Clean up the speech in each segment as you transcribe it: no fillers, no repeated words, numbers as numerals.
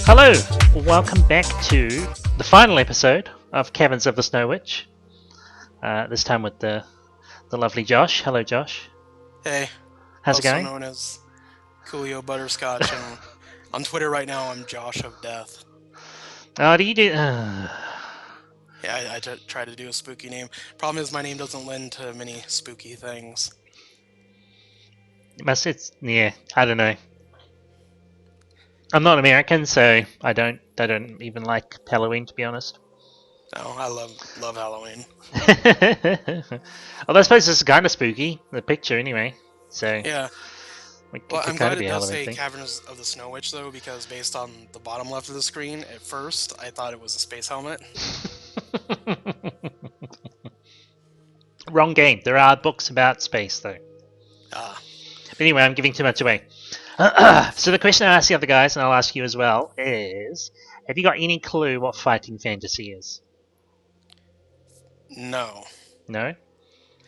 Hello, welcome back to the final episode of Caverns of the Snow Witch. This time with the lovely Josh. Hello, Josh. Hey, How's it also going? known as Coolio Butterscotch, and on Twitter right now I'm Josh of Death. Oh, do you do? Yeah, I try to do a spooky name. Problem is my name doesn't lend to many spooky things. Yeah. I don't know. I'm not American, so I don't even like Halloween, to be honest. No, I love Halloween. Although I suppose this is kind of spooky, the picture anyway. So Yeah. it Well, could I'm kind glad of it be a does Halloween say thing. Caverns of the Snow Witch though, because based on the bottom left of the screen, at first I thought it was a space helmet. Wrong game. There are books about space though. Ah. But anyway, I'm giving too much away. So the question I asked the other guys, and I'll ask you as well, is: have you got any clue what fighting fantasy is? No. No.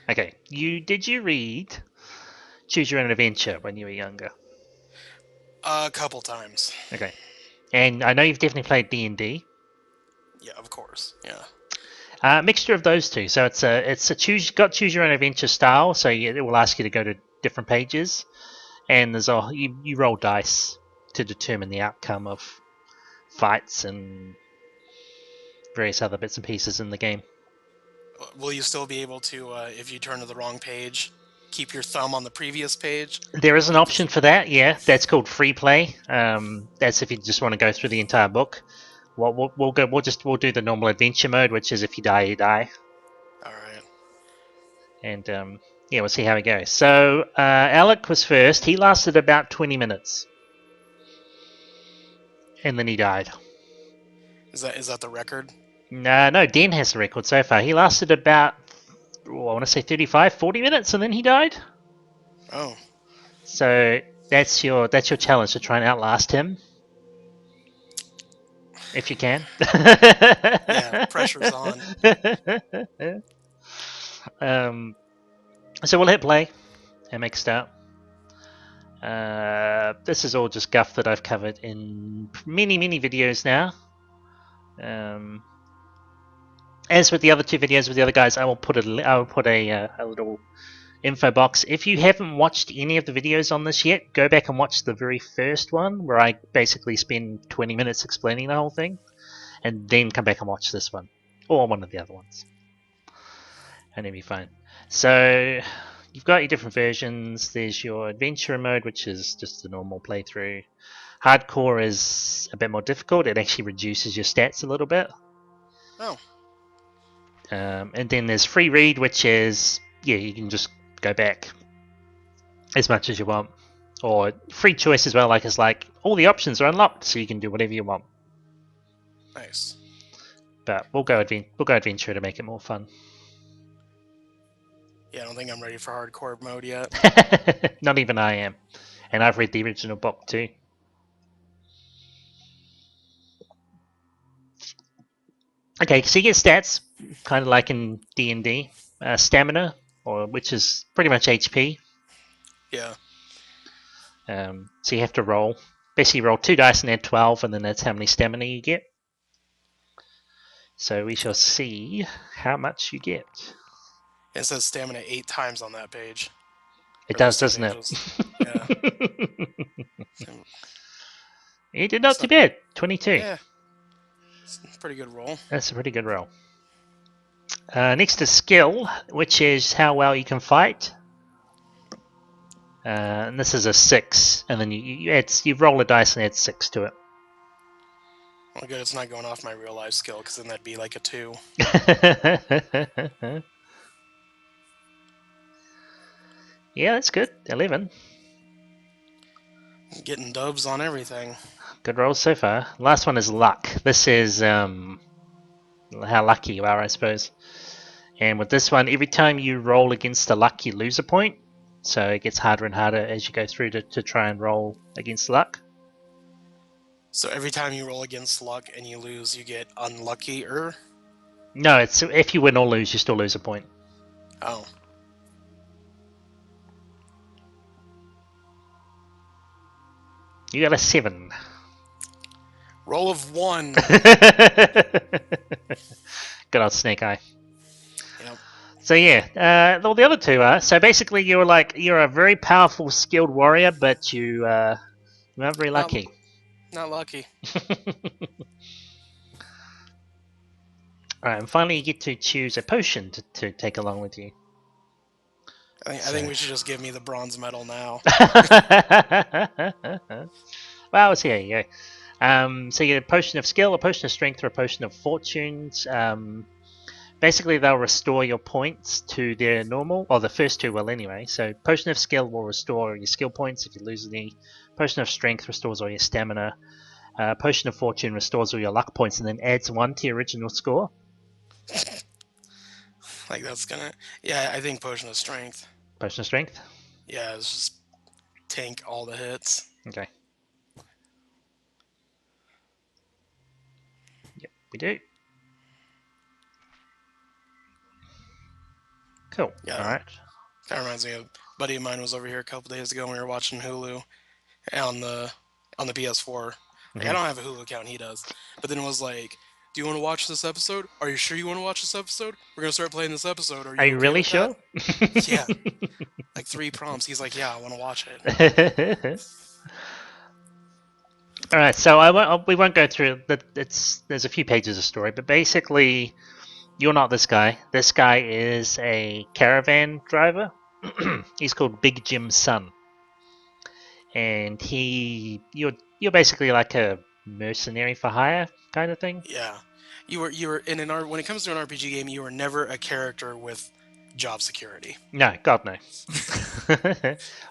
Okay. Did you read Choose Your Own Adventure when you were younger? A couple times. Okay. And I know you've definitely played D&D. Yeah, of course. Yeah. Mixture of those two. So it's a choose your own adventure style. So it will ask you to go to different pages, and you roll dice to determine the outcome of fights and various other bits and pieces in the game. Will you still be able to, if you turn to the wrong page, keep your thumb on the previous page? There is an option for that. Yeah, that's called free play. That's if you just want to go through the entire book. We'll do the normal adventure mode, which is if you die, you die. All right. And yeah, we'll see how it goes. So Alec was first. He lasted about 20 minutes, and then he died. Is that the record? No, Dan has the record so far. He lasted about, I want to say 35, 40 minutes, and then he died. Oh. So that's your challenge, to try and outlast him, if you can. Yeah, pressure's on. So we'll hit play and make a start. This is all just guff that I've covered in many videos now. As with the other two videos with the other guys, I will put a little info box. If you haven't watched any of the videos on this yet, go back and watch the very first one, where I basically spend 20 minutes explaining the whole thing, and then come back and watch this one, or one of the other ones, and it'll be fine. So you've got your different versions. There's your adventure mode, which is just the normal playthrough. Hardcore is a bit more difficult. It actually reduces your stats a little bit. Oh. And then there's free read, which is, yeah, you can just go back as much as you want. Or free choice as well, it's like all the options are unlocked, so you can do whatever you want. Nice. But we'll go adventure to make it more fun. Yeah, I don't think I'm ready for hardcore mode yet. Not even I am. And I've read the original book too. Okay, so you get stats, kind of like in D&D. Stamina, which is pretty much HP. Yeah. So you have to roll. Basically roll 2 dice and add 12, and then that's how many stamina you get. So we shall see how much you get. It says stamina 8 times on that page. It does, doesn't it? Yeah. You did not too bad. 22. Yeah. It's a pretty good roll. That's a pretty good roll. Next is skill, which is how well you can fight. And this is a 6, and then you roll a dice and add 6 to it. Well, good, it's not going off my real life skill, because then that'd be like a 2. Yeah, that's good. 11. Getting dubs on everything. Good rolls so far. Last one is luck. This is how lucky you are, I suppose. And with this one, every time you roll against the luck, you lose a point. So it gets harder and harder as you go through to try and roll against luck. So every time you roll against luck and you lose, you get unluckier? No, it's if you win or lose, you still lose a point. Oh. You got a 7. Roll of 1. Good old Snake Eye. Yep. So yeah, all the other two are. So basically, you're a very powerful, skilled warrior, but you aren't very lucky. Not lucky. Alright, and finally you get to choose a potion to take along with you. I think we should just give me the bronze medal now. Well, so here you go. So you get a potion of skill, a potion of strength, or a potion of fortunes. Basically, they'll restore your points to their normal, or the first two will anyway. So potion of skill will restore your skill points if you lose any. Potion of strength restores all your stamina. Potion of fortune restores all your luck points and then adds 1 to your original score. Like that's gonna... Yeah, I think potion of strength. Potion of strength? Yeah, it's just tank all the hits. Okay. Yep, we do. Cool. Yeah. Alright. Kind of reminds me of... A buddy of mine was over here a couple days ago when we were watching Hulu on the PS4. Like, I don't have a Hulu account, he does. But then it was like, do you want to watch this episode? Are you sure you want to watch this episode? We're going to start playing this episode. Are you okay really with sure? that? Yeah. Like 3 prompts. He's like, yeah, I want to watch it. Alright, so we won't go through there's a few pages of story, but basically you're not this guy. This guy is a caravan driver. He's called Big Jim's son. And you're basically like a mercenary for hire kind of thing. Yeah. You were in when it comes to an RPG game, you were never a character with job security. No, God no.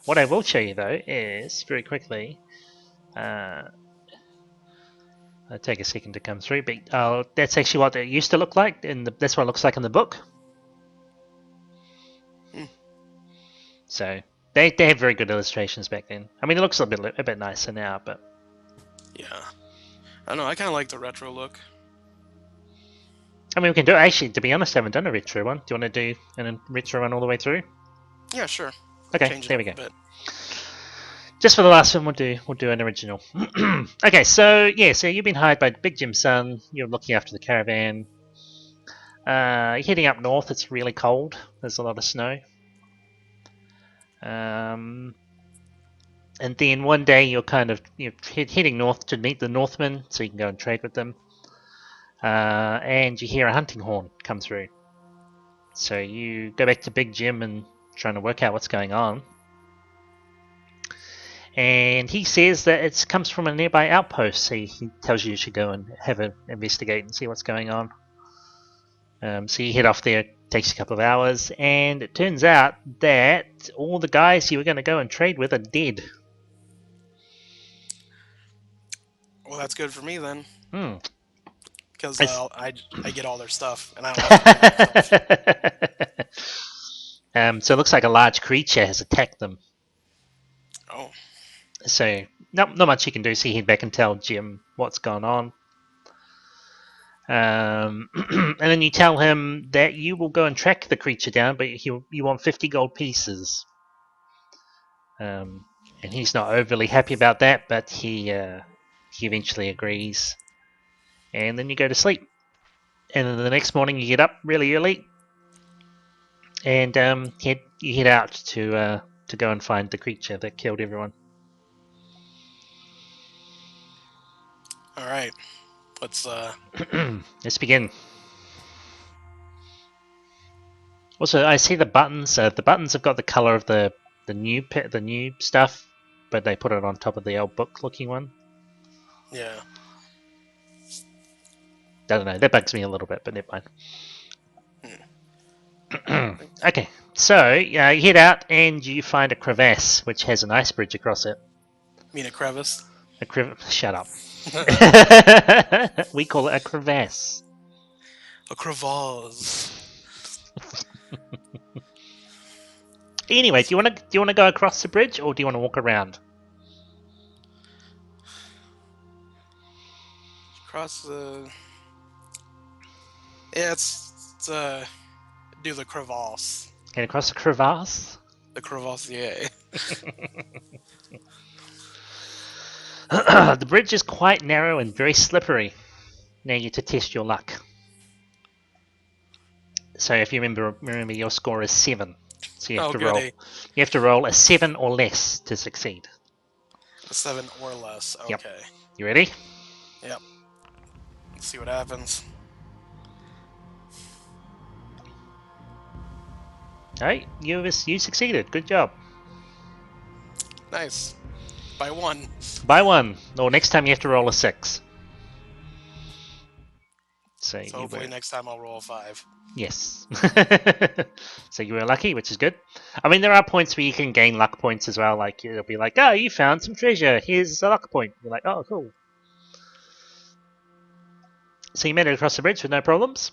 What I will show you though is very quickly. It'll take a second to come through, but that's actually what it used to look like, and that's what it looks like in the book. So they had very good illustrations back then. I mean, it looks a bit nicer now, but yeah, I don't know. I kind of like the retro look. I mean, we can do it. Actually, to be honest, I haven't done a retro one. Do you want to do a retro one all the way through? Yeah, sure. Okay, there we go. Just for the last one, we'll do an original. Okay, so you've been hired by Big Jim's son. You're looking after the caravan. You're heading up north. It's really cold. There's a lot of snow. And then one day you're heading north to meet the Northmen, so you can go and trade with them. And you hear a hunting horn come through. So you go back to Big Jim and trying to work out what's going on. And he says that it comes from a nearby outpost. So he tells you should go and have an investigate and see what's going on. So you head off there. It takes a couple of hours, and it turns out that all the guys you were going to go and trade with are dead. Well, that's good for me then. Because I get all their stuff, and I don't have to stuff. So it looks like a large creature has attacked them. Oh. So not much you can do. So you head back and tell Jim what's gone on. And then you tell him that you will go and track the creature down, but you want 50 gold pieces. And he's not overly happy about that, but he eventually agrees. And then you go to sleep. And then the next morning you get up really early, and you head out to go and find the creature that killed everyone. All right. Let's begin. Also, I see the buttons. The buttons have got the color of the new stuff, but they put it on top of the old book-looking one. Yeah. I don't know. That bugs me a little bit, but never mind. Okay, so you head out and you find a crevasse which has an ice bridge across it. You mean a crevice? Shut up. We call it a crevasse. A crevasse. Anyway, do you want to go across the bridge or do you want to walk around? Cross the. Yeah, it's do the crevasse. And across the crevasse? The crevassier. The bridge is quite narrow and very slippery. Now you get to test your luck. So if you remember your score is 7. So you have Oh, to roll. goody. You have to roll a 7 or less to succeed. A 7 or less. Yep. Okay. You ready? Yep. Let's see what happens. Alright, you succeeded. Good job. Nice. By 1. By 1. Or next time you have to roll a 6. So Hopefully next time I'll roll a 5. Yes. So you were lucky, which is good. I mean, there are points where you can gain luck points as well. Like it'll be like, oh, you found some treasure. Here's a luck point. You're like, oh, cool. So you made it across the bridge with no problems.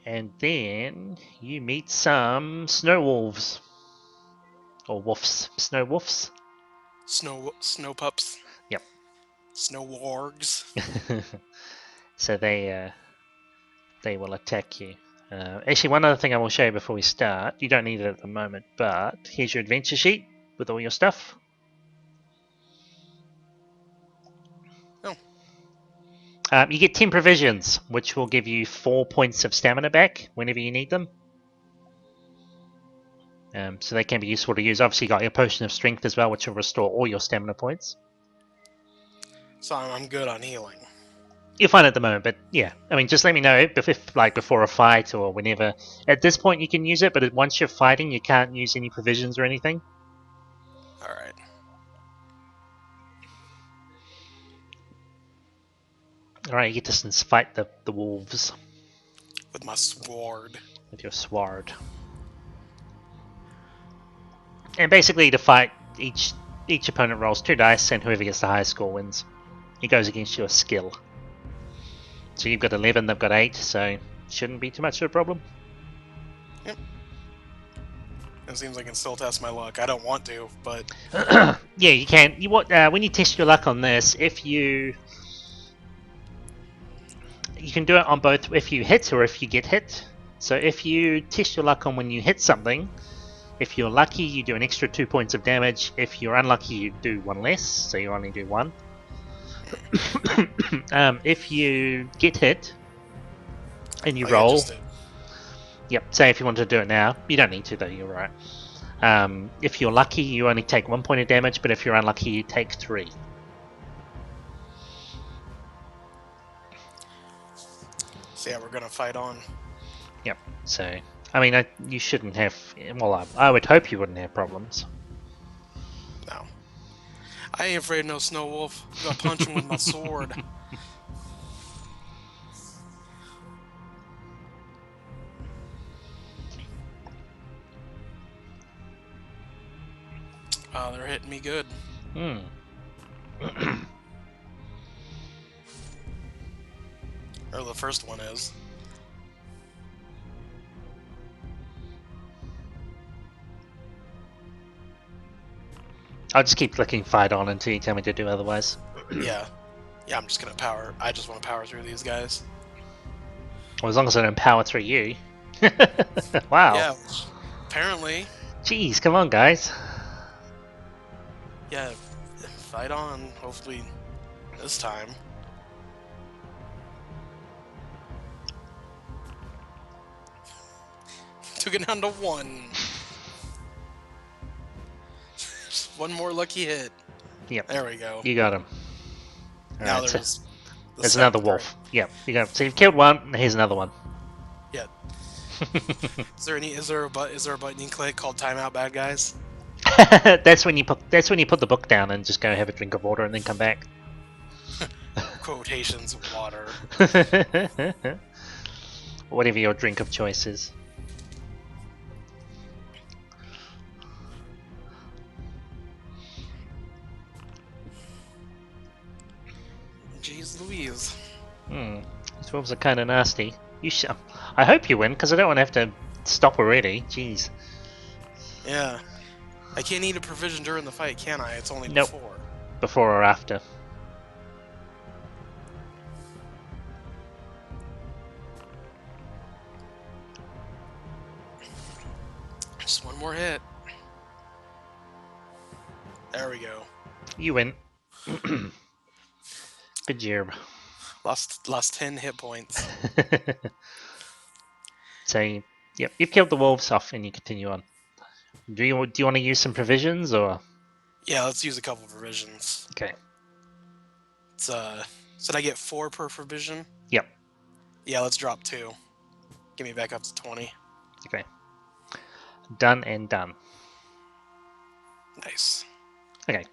And then you meet some snow wolves. Or wolves. Snow wolves. Snow pups. Yep. Snow wargs. So they will attack you. Actually, one other thing I will show you before we start. You don't need it at the moment, but here's your adventure sheet with all your stuff. Oh. You get 10 provisions, which will give you 4 points of stamina back whenever you need them. So they can be useful to use. Obviously, you got your potion of strength as well, which will restore all your stamina points. So I'm good on healing. You're fine at the moment, but yeah, I mean, just let me know if like before a fight or whenever. At this point, you can use it, but once you're fighting, you can't use any provisions or anything. Alright. Alright, you get to fight the wolves. With my sword. With your sword. And basically, to fight, each opponent rolls 2 dice, and whoever gets the highest score wins. It goes against your skill. So you've got 11, they've got 8, so shouldn't be too much of a problem. Yep. It seems like I can still test my luck. I don't want to, but yeah, you can. When you test your luck on this, if you can do it on both if you hit or if you get hit. So if you test your luck on when you hit something, if you're lucky, you do an extra 2 points of damage. If you're unlucky, you do 1 less, so you only do 1. If you get hit and you roll, yep. Say if you want to do it now, you don't need to though. You're right. If you're lucky, you only take 1 point of damage, but if you're unlucky, you take 3. So yeah, we're gonna fight on. Yep. So I mean, you shouldn't have. Well, I would hope you wouldn't have problems. No. I ain't afraid of no snow wolf. I'm gonna punch him with my sword. Oh, they're hitting me good. Or the first one is. I'll just keep clicking fight on until you tell me to do otherwise. Yeah. Yeah, I'm just gonna power. I just want to power through these guys. Well, as long as I don't power through you. Wow. Yeah, apparently. Jeez, come on, guys. Yeah, fight on. Hopefully, this time. Took it down to 1. Just one more lucky hit. Yep. There we go. You got him. Now Right, there's. There's another wolf. Yep. You got. So you've killed one. And here's another one. Yeah. Is there a button you can click called timeout bad guys? That's when you put the book down and just go have a drink of water and then come back. Quotations water. Whatever your drink of choice is. Jeez Louise. These wolves are kind of nasty. I hope you win, because I don't want to have to stop already. Jeez. Yeah. I can't eat a provision during the fight, can I? It's only Nope. before. Before or after. Just one more hit. There we go. You win. Good job. Lost 10 hit points. So, yep, you've killed the wolves off, and you continue on. Do you want to use some provisions or? Yeah, let's use a couple provisions. Okay. It's so did I get 4 per provision? Yep. Yeah, let's drop 2. Get me back up to 20. Okay. Done and done. Nice. Okay.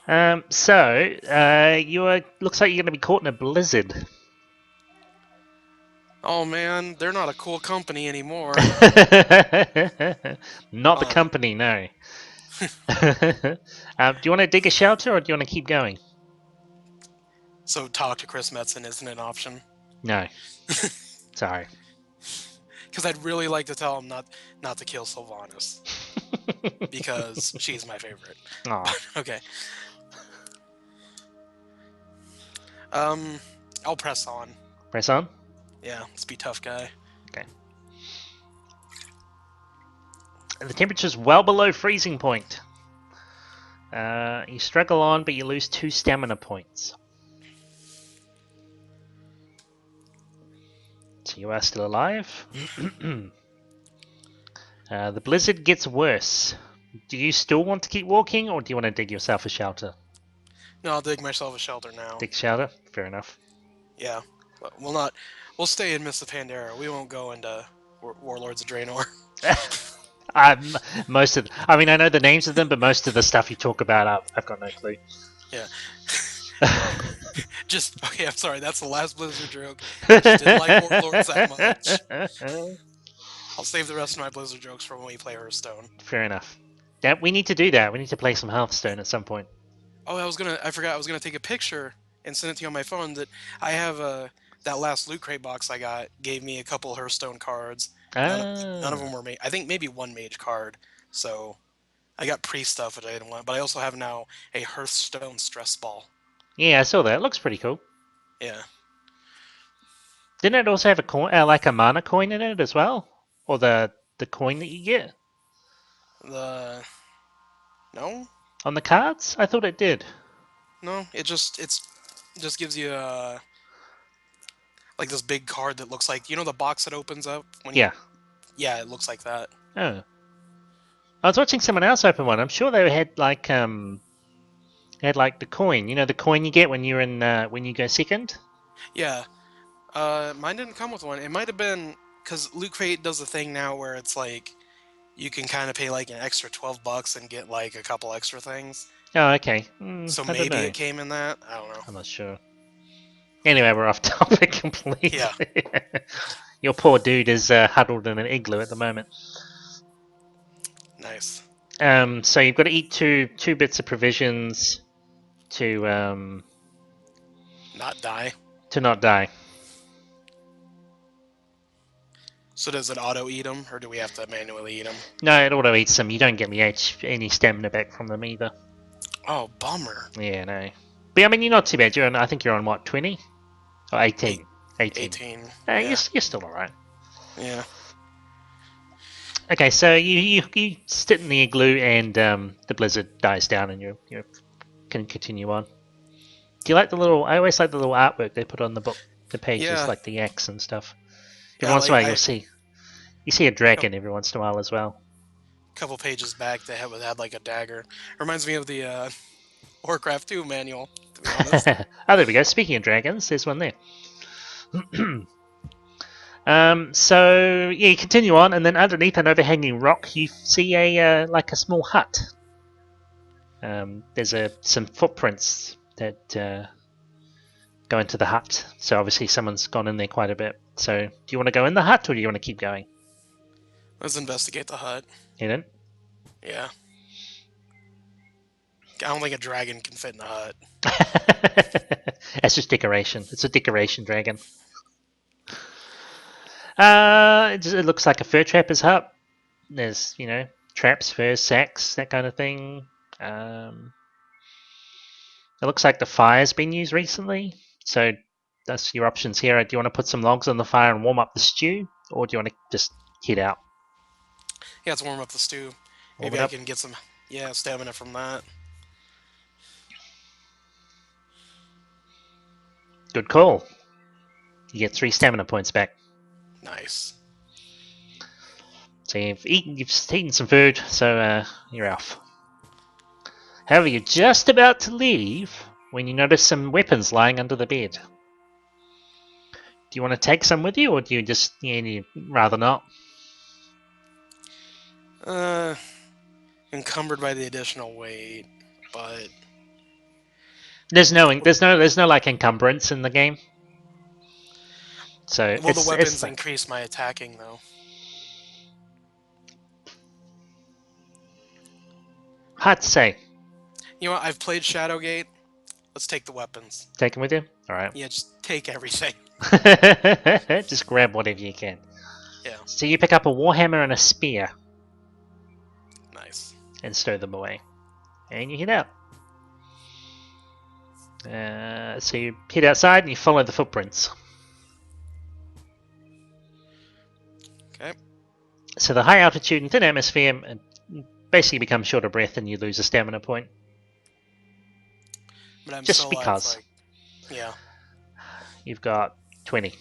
Looks like you're gonna be caught in a blizzard. Oh man, they're not a cool company anymore. Not the company, no. Do you want to dig a shelter or do you want to keep going? So talk to Chris Metzen isn't an option. No. Sorry. Because I'd really like to tell him not to kill Sylvanas. Because she's my favorite. Aw. Okay. I'll press on. Press on? Yeah, let's be tough guy. Okay. The temperature's well below freezing point. You struggle on, but you lose 2 stamina points. So you are still alive. The blizzard gets worse. Do you still want to keep walking, or do you want to dig yourself a shelter? No, I'll dig myself a shelter now. Dig shelter? Fair enough. Yeah. But we'll stay in Mists of Pandaria. We won't go into Warlords of Draenor. I know the names of them, but most of the stuff you talk about, I've got no clue. Yeah. Okay, I'm sorry, that's the last Blizzard joke. I just didn't like Warlords that much. I'll save the rest of my Blizzard jokes for when we play Hearthstone. Fair enough. Yeah, we need to do that. We need to play some Hearthstone at some point. Oh, I forgot I was gonna take a picture and send it to you on my phone. That I have that last loot crate box I got gave me a couple Hearthstone cards. None of them were made. I think maybe one mage card. So I got priest stuff which I didn't want, but I also have now a Hearthstone stress ball. Yeah, I saw that. It looks pretty cool. Yeah. Didn't it also have a coin, like a mana coin in it as well, or the coin that you get No, on the cards? I thought it did. no. It just gives you like this big card that looks like the box that opens up when Yeah. Yeah, it looks like that. Oh. I was watching someone else open one. I'm sure they had like the coin. You know, the coin you get when you're in when you go second. Yeah. Mine didn't come with one. It might have been because Loot Crate does a thing now where it's like you can kind of pay like an extra $12 and get like a couple extra things. Oh, okay. So I don't maybe know. it came in that. I don't know. I'm not sure. Anyway, we're off topic completely. Yeah. Your poor dude is huddled in an igloo at the moment. Nice. So you've got to eat two bits of provisions to Not die. to not die. So does it auto eat them, or do we have to manually eat them? No, it auto eats them. You don't get any stamina back from them either. Oh, bummer. Yeah, no. But I mean, you're not too bad. I think you're on what, 20 or 18? 18. Yeah. Yeah. You're still all right. Yeah. Okay, so you sit in the igloo and the blizzard dies down and you can continue on. Do you like the little? I always like the little artwork they put on the pages, Yeah. like the axe and stuff. Yeah, Every once in a like, while you see a dragon every once in a while as well. couple pages back they had like a dagger. Reminds me of the Warcraft 2 manual, to be honest. Oh, there we go. Speaking of dragons, there's one there. So yeah, you continue on, and then underneath an overhanging rock, you see a like a small hut. There's some footprints that go into the hut. So obviously someone's gone in there quite a bit. So do you want to go in the hut, or do you want to keep going? Let's investigate the hut. You didn't? Yeah. I don't think a dragon can fit in the hut. That's just decoration. It's a decoration dragon. It looks like a fur trapper's hut. There's, traps, furs, sacks, that kind of thing. It looks like the fire's been used recently, so that's your options here. Do you want to put some logs on the fire and warm up the stew, or do you want to just heat out? Yeah, let's warm up the stew. Warm Maybe it I up. can get some, yeah, stamina from that. Good call. You get 3 stamina points back. Nice. So you've eaten some food, so you're off. However, you're just about to leave when you notice some weapons lying under the bed. Do you want to take some with you, or do you just you'd rather not? Uh, Encumbered by the additional weight, but There's no like encumbrance in the game, so will the it's weapons like increase my attacking though? hard to say. You know what? I've played Shadowgate. Let's take the weapons. Take them with you. All right. Yeah, just take everything. Just grab whatever you can. Yeah, So you pick up a warhammer and a spear nice. and stow them away, and you head out. So you head outside and you follow the footprints. Okay. So the high altitude and thin atmosphere basically become short of breath and you lose a stamina point. But I'm Just still because. like, yeah, You've got 20.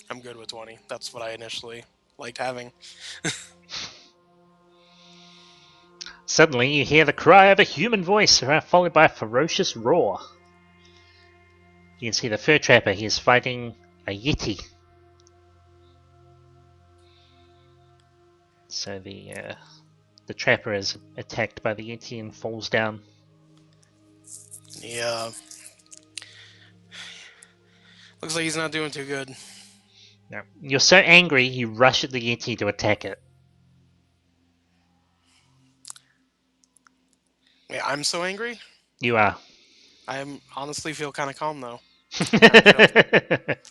I'm good with 20. That's what I initially liked having. Suddenly you hear the cry of a human voice, followed by a ferocious roar. You can see the fur trapper, he is fighting a yeti. So the trapper is attacked by the yeti and falls down. Yeah. Looks like he's not doing too good. No. You're so angry, you rush at the yeti to attack it. Wait, I'm so angry? You are. I honestly feel kind of calm though.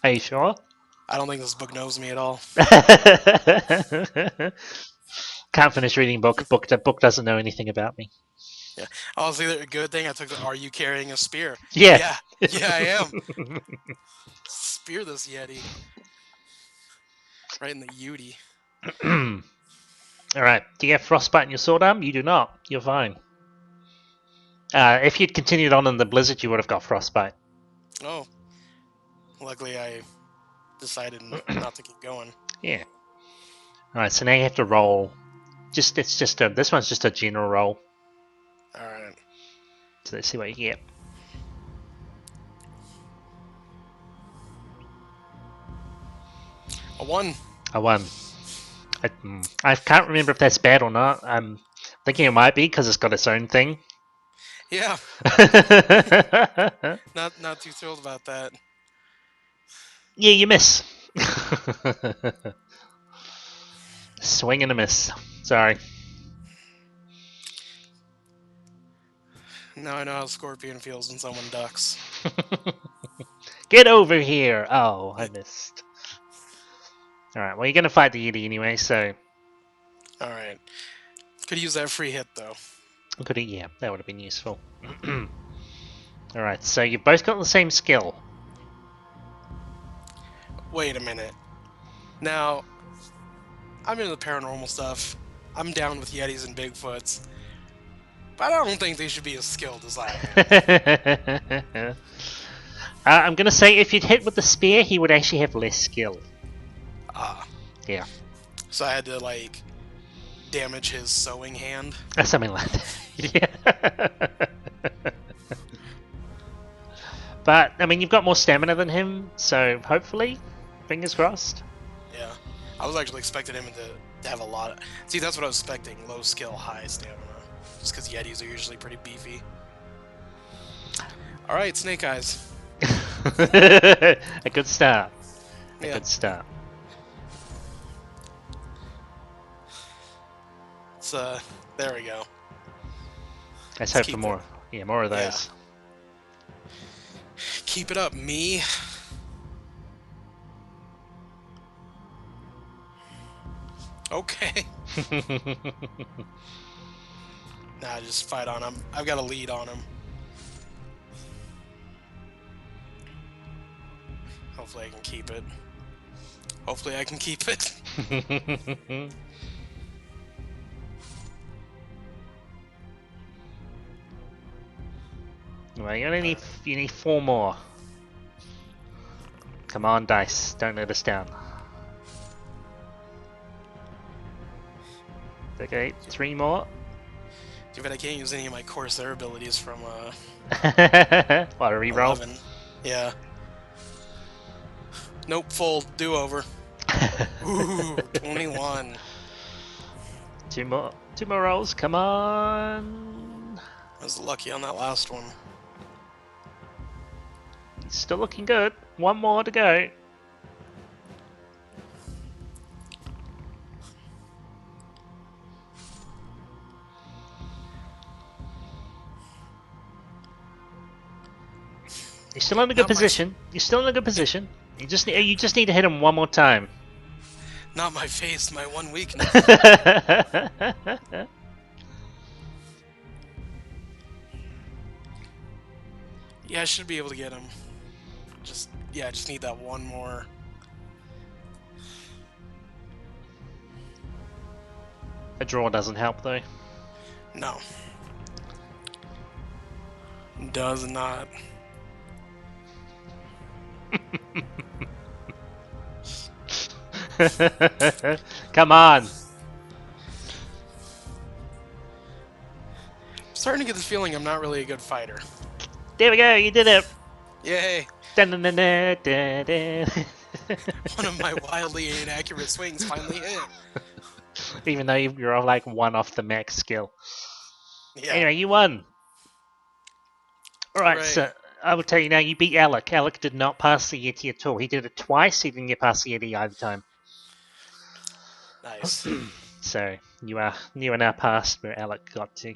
Are you sure? I don't think this book knows me at all. Can't finish reading book. Book doesn't know anything about me. Yeah. Oh, it's either a good thing I took the "Are you carrying a spear?" Yeah. Yeah, I am. Spear this Yeti. Right in the Yeti. Alright, do you have frostbite in your sword arm? You do not. You're fine. If you'd continued on in the blizzard, you would have got frostbite. Oh. Luckily, I decided not to keep going. Yeah. Alright, so now you have to roll. This one's just a general roll. Alright. So let's see what you get. A 1. A 1. I can't remember if that's bad or not. I'm thinking it might be because it's got its own thing. Yeah. Not too thrilled about that. Yeah, you miss. Swing and a miss. Sorry. Now I know how Scorpion feels when someone ducks. Get over here! Oh, I missed. Alright, well, you're gonna fight the Yeti anyway, so. Alright. Could use that free hit, though. Yeah, that would have been useful. Alright, so you've both got the same skill. Wait a minute. Now, I'm into the paranormal stuff. I'm down with Yetis and Bigfoots. But I don't think they should be as skilled as I am. I'm gonna say if you'd hit with the spear, he would actually have less skill. Yeah. So I had to, like, damage his sewing hand. Something like that. Yeah. But, I mean, you've got more stamina than him, so hopefully, fingers crossed. Yeah. I was actually expecting him to have a lot of... See, that's what I was expecting. Low skill, high stamina. Just because Yetis are usually pretty beefy. Alright, Snake Eyes. A good start. A good start. So, there we go. Let's hope for more. Yeah, more of those. Yeah. Keep it up, me. Okay. Nah, just fight on him. I've got a lead on him. Hopefully I can keep it. Hopefully I can keep it. Well, you need 4 more. Come on, dice. Don't let us down. Okay, 3 more. Too bad I can't use any of my Corsair abilities from What, a reroll? 11. Yeah. Nope, full do-over. Ooh, 21. 2 more. 2 more rolls. Come on. I was lucky on that last one. Still looking good. 1 more to go. You're still in a good position. You're still in a good position. You just need to hit him 1 more time. Not my face, my one weakness. Yeah, I should be able to get him. I just need that 1 more. A draw doesn't help though. No. Does not. Come on. I'm starting to get this feeling I'm not really a good fighter. There we go, you did it. Yay. Dun, dun, dun, dun, dun, dun. One of my wildly inaccurate swings finally hit. Even though you're like 1 off the max skill. Yeah. Anyway, you won. Alright, Hooray. so I will tell you now, you beat Alec. Alec did not pass the Yeti at all. He did it twice, he didn't get past the Yeti either time. Nice. So you are now past where Alec got to.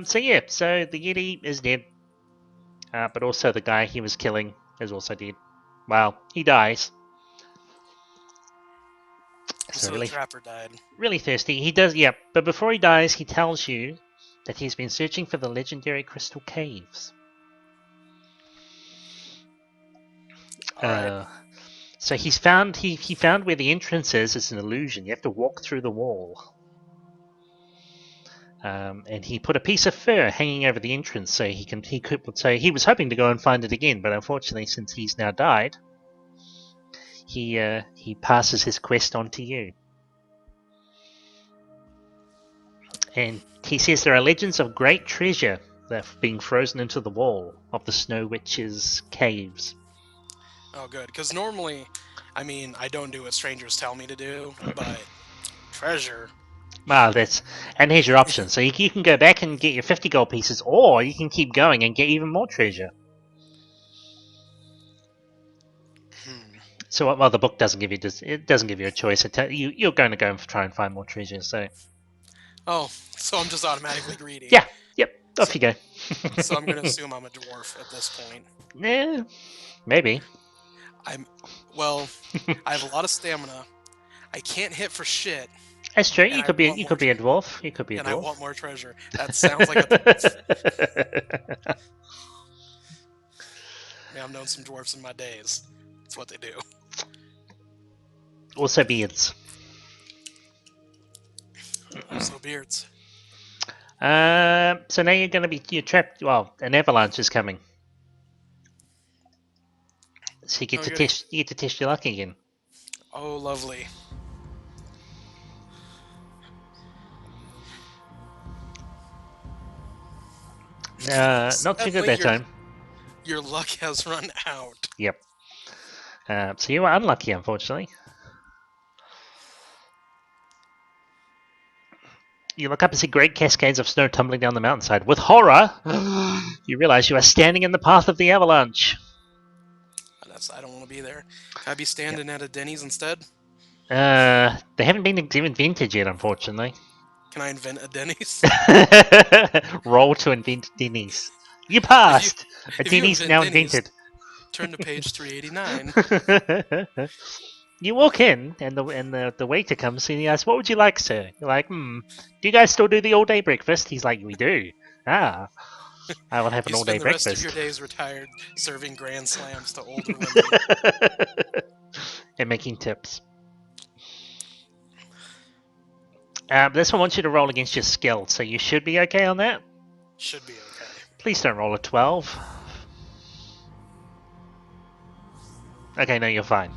So yeah, so the Yeti is dead. But also the guy he was killing is also dead. Well, he dies. So really, the trapper died. Really thirsty. He does, yeah. But before he dies, he tells you that he's been searching for the legendary crystal caves. Alright. So he found where the entrance is. It's an illusion. You have to walk through the wall. And he put a piece of fur hanging over the entrance so he was hoping to go and find it again, but unfortunately, since he's now died, he passes his quest on to you. And he says there are legends of great treasure that have been frozen into the wall of the Snow Witch's caves. Oh, good. Because normally, I mean, I don't do what strangers tell me to do, but treasure. Well, and here's your option. So you can go back and get your 50 gold pieces, or you can keep going and get even more treasure. So, well, the book doesn't give you a choice. You're going to go and try and find more treasure. So. Oh, so I'm just automatically greedy. Yeah. Yep. Off you go. So I'm going to assume I'm a dwarf at this point. Yeah. Maybe. I have a lot of stamina. I can't hit for shit. That's true. You could be a dwarf. You could be a dwarf. And I want more treasure. That sounds like a dwarf. Yeah, I've known some dwarfs in my days. That's what they do. Also beards. Also beards. So now you're trapped. Well, an avalanche is coming. So you get to test your luck again. Oh, lovely. Not too good that time. Your luck has run out. Yep. So you are unlucky, unfortunately. You look up and see great cascades of snow tumbling down the mountainside. With horror, you realize you are standing in the path of the avalanche. I don't want to be there. Can I be standing at a Denny's instead? They haven't been invented yet, unfortunately. Can I invent a Denny's? Roll to invent Denny's. You passed! A Denny's now Denny's, invented. Turn to page 389. You walk in, and the waiter comes and he asks, "What would you like, sir?" You're like, "Do you guys still do the all-day breakfast?" He's like, "We do." Ah, I will have an You all-day spend the rest of your breakfast. days retired serving grand slams to older women. And making tips. This one wants you to roll against your skill, so you should be okay on that. Should be okay. Please don't roll a 12. Okay, no, you're fine.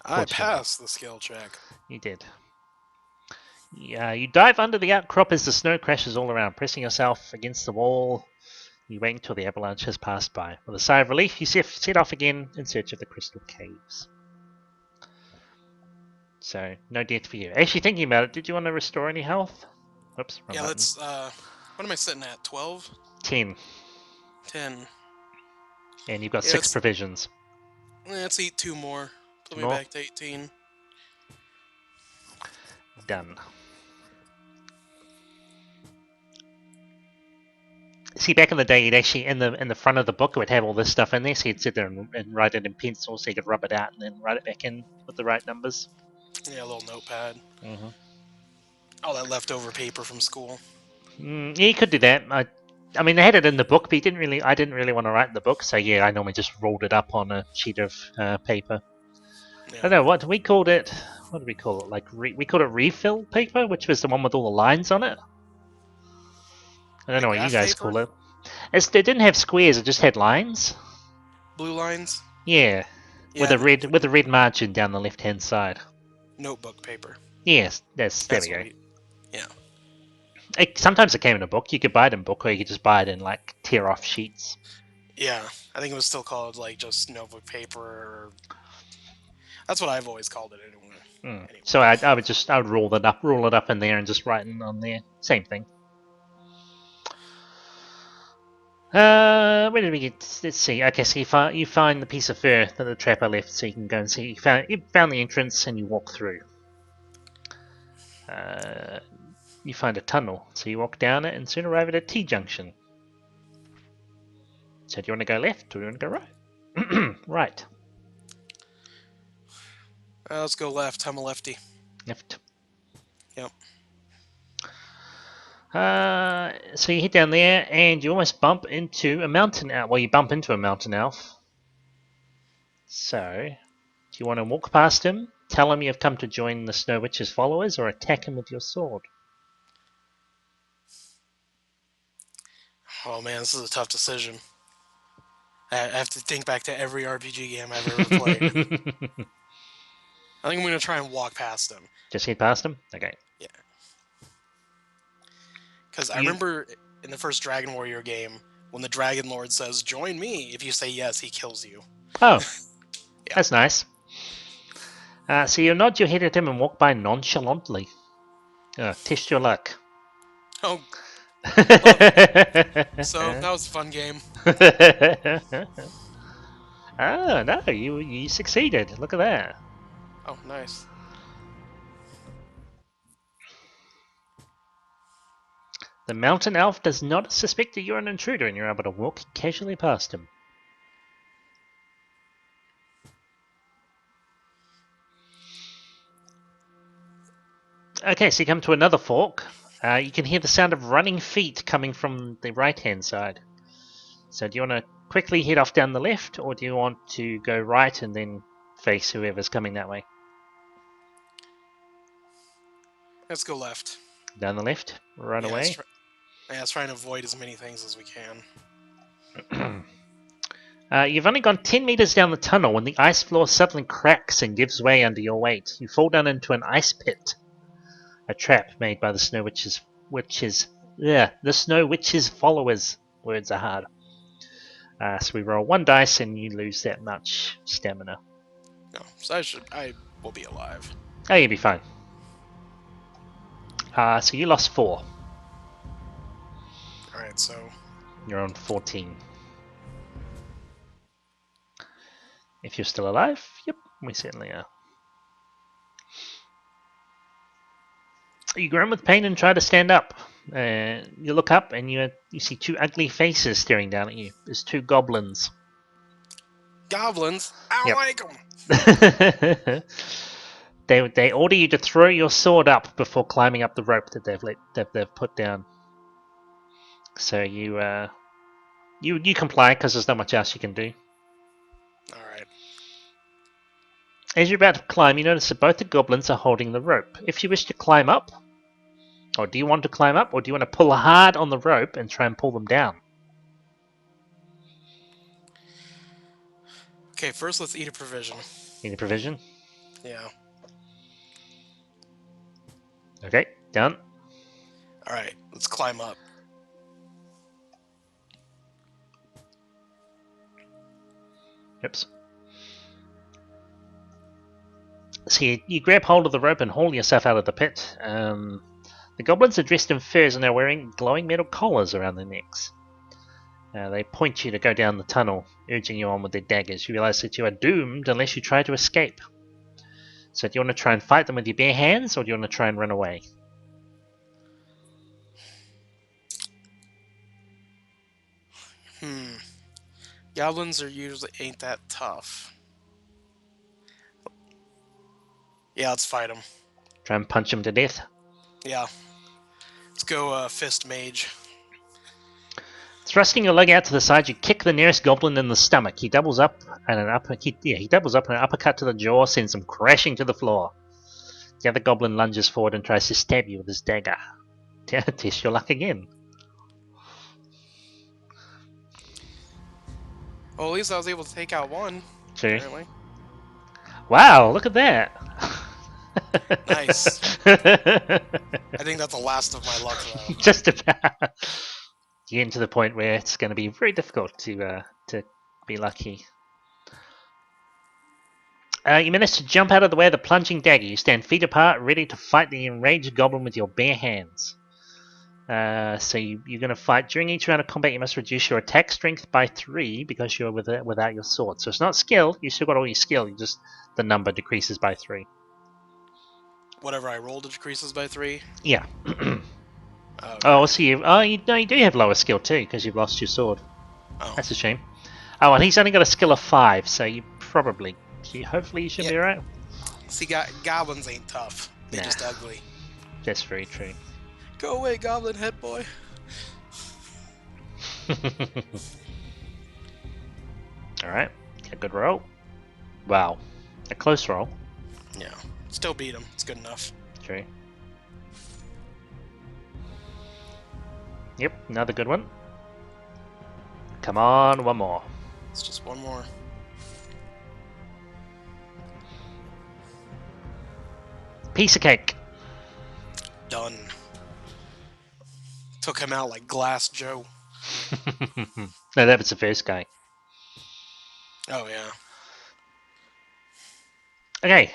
I passed the skill check. You did. Yeah, you dive under the outcrop as the snow crashes all around, pressing yourself against the wall. You wait until the avalanche has passed by. With a sigh of relief, you set off again in search of the crystal caves. So, no death for you. Actually, thinking about it, did you want to restore any health? Whoops, wrong Yeah, button. let's. What am I sitting at? 12? 10. 10. And you've got Yeah, 6 provisions. Let's eat 2 more. Put me More? back to 18. Done. See, back in the day, you'd actually in the front of the book, it would have all this stuff in there, so you'd sit there and write it in pencil, so you could rub it out and then write it back in with the right numbers. Yeah, a little notepad. Mm-hmm. All that leftover paper from school. Yeah, you could do that. I mean, they had it in the book, but I didn't really want to write in the book, so yeah, I normally just rolled it up on a sheet of paper. Yeah. I don't know what we called it. What did we call it? Like we called it refill paper, which was the one with all the lines on it. I don't Like know what you graph guys paper? call it. It didn't have squares; it just had lines. Blue lines? Yeah, Yeah, with a red margin down the left hand side. notebook paper. Yes, there That's we go. what yeah. Sometimes it came in a book. You could buy it in book, or you could just buy it in like tear off sheets. Yeah, I think it was still called like just notebook paper. That's what I've always called it anyway. Anyway. So I would roll it up in there, and just write it on there. Same thing. Where did we get? Let's see. Okay, so you find the piece of fur that the trapper left, so you can go and see. You found the entrance, and you walk through. You find a tunnel, so you walk down it, and soon arrive at a T-junction. So do you want to go left, or do you want to go right? Right. Let's go left. I'm a lefty. Left. Yep. So you hit down there, and you almost bump into a mountain elf. Well, you bump into a mountain elf. So, do you want to walk past him, tell him you've come to join the Snow Witch's followers, or attack him with your sword? Oh man, this is a tough decision. I have to think back to every RPG game I've ever played. I think I'm gonna try and walk past him. Just hit past him? Okay. Yeah. Because I remember in the first Dragon Warrior game, when the Dragon Lord says, "Join me," if you say yes, he kills you. Oh, yeah. That's nice. So you nod your head at him and walk by nonchalantly. Test your luck. Oh. So that was a fun game. Oh no, you succeeded. Look at that. Oh, nice. The mountain elf does not suspect that you're an intruder, and you're able to walk casually past him. Okay, so you come to another fork. You can hear the sound of running feet coming from the right-hand side. So do you want to quickly head off down the left, or do you want to go right and then face whoever's coming that way? Let's go left. Down the left? Run away? Let's try and avoid as many things as we can. You've only gone 10 meters down the tunnel when the ice floor suddenly cracks and gives way under your weight. You fall down into an ice pit. A trap made by the Snow Witch's followers. Words are hard. So we roll 1 dice and you lose that much stamina. No, so I will be alive. Oh, you'll be fine. So you lost 4. Alright, so You're on 14. If you're still alive, yep, we certainly are. You groan with pain and try to stand up. You look up and you see 2 ugly faces staring down at you. There's 2 goblins. Goblins. I Yep. don't like them. They order you to throw your sword up before climbing up the rope that they've put down. So you comply because there's not much else you can do. All right. As you're about to climb, you notice that both the goblins are holding the rope. If you wish to climb up, or do you want to climb up, or do you want to pull hard on the rope and try and pull them down? Okay, first let's eat a provision. Any provision? Yeah. Okay, done. All right, let's climb up. Oops. So you grab hold of the rope and haul yourself out of the pit. The goblins are dressed in furs and are wearing glowing metal collars around their necks. They point you to go down the tunnel, urging you on with their daggers. You realize that you are doomed unless you try to escape. So do you want to try and fight them with your bare hands, or do you want to try and run away? Goblins are usually ain't that tough. Yeah, let's fight them. Try and punch them to death? Yeah. Let's go fist mage. Thrusting your leg out to the side, you kick the nearest goblin in the stomach. He doubles up, and he doubles up, and an uppercut to the jaw sends him crashing to the floor. The other goblin lunges forward and tries to stab you with his dagger. Test your luck again. Well, at least I was able to take out one. True. Apparently. Wow, look at that. Nice. I think that's the last of my luck, though. Just about. Getting to the point where it's going to be very difficult to be lucky. You manage to jump out of the way of the plunging dagger. You stand feet apart, ready to fight the enraged goblin with your bare hands. So you're going to fight. During each round of combat, you must reduce your attack strength by 3 because you're without your sword. So it's not skill. You still got all your skill. The number decreases by 3. Whatever I rolled, it decreases by 3. Yeah. Okay. Oh, so you do have lower skill too because you've lost your sword. Oh. That's a shame. Oh, and he's only got a skill of 5, so hopefully you should be alright. See, goblins ain't tough. They're just ugly. That's very true. Go away, goblin head boy. Alright, a good roll. Wow, a close roll. Yeah, still beat him. It's good enough. True. Yep, another good one. Come on, one more. It's just one more. Piece of cake. Done. Took him out like Glass Joe. No, that was the first guy. Oh, yeah. Okay,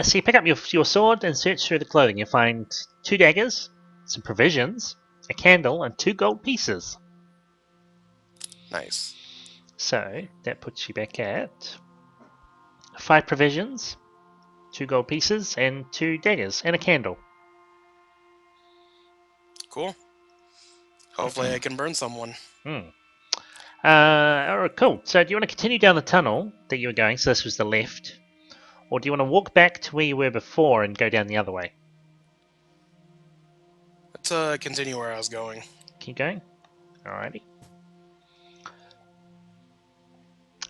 so you pick up your sword and search through the clothing. You find 2 daggers, some provisions, a candle, and 2 gold pieces. Nice. So that puts you back at 5 provisions, 2 gold pieces, and 2 daggers, and a candle. Cool. Hopefully I can burn someone. Alright, cool. So do you want to continue down the tunnel that you were going, so this was the left, or do you want to walk back to where you were before and go down the other way? Let's continue where I was going. Keep going? Alrighty.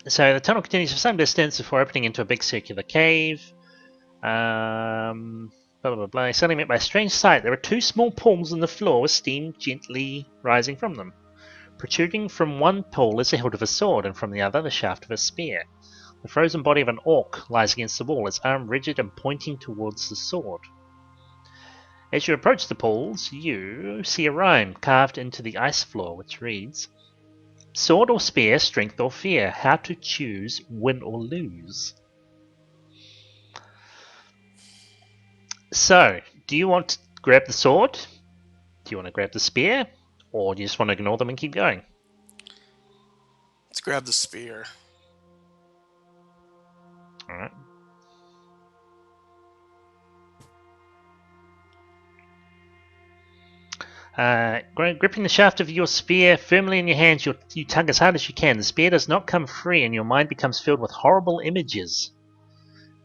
So the tunnel continues for some distance before opening into a big circular cave. Blah, blah, blah. Suddenly met by a strange sight. There are 2 small pools in the floor with steam gently rising from them. Protruding from one pool is the hilt of a sword, and from the other the shaft of a spear. The frozen body of an orc lies against the wall, its arm rigid and pointing towards the sword. As you approach the pools, you see a rhyme carved into the ice floor, which reads, "Sword or spear, strength or fear, how to choose, win or lose." So, do you want to grab the sword? Do you want to grab the spear? Or do you just want to ignore them and keep going? Let's grab the spear. Alright. Gripping the shaft of your spear firmly in your hands, you tug as hard as you can. The spear does not come free, and your mind becomes filled with horrible images.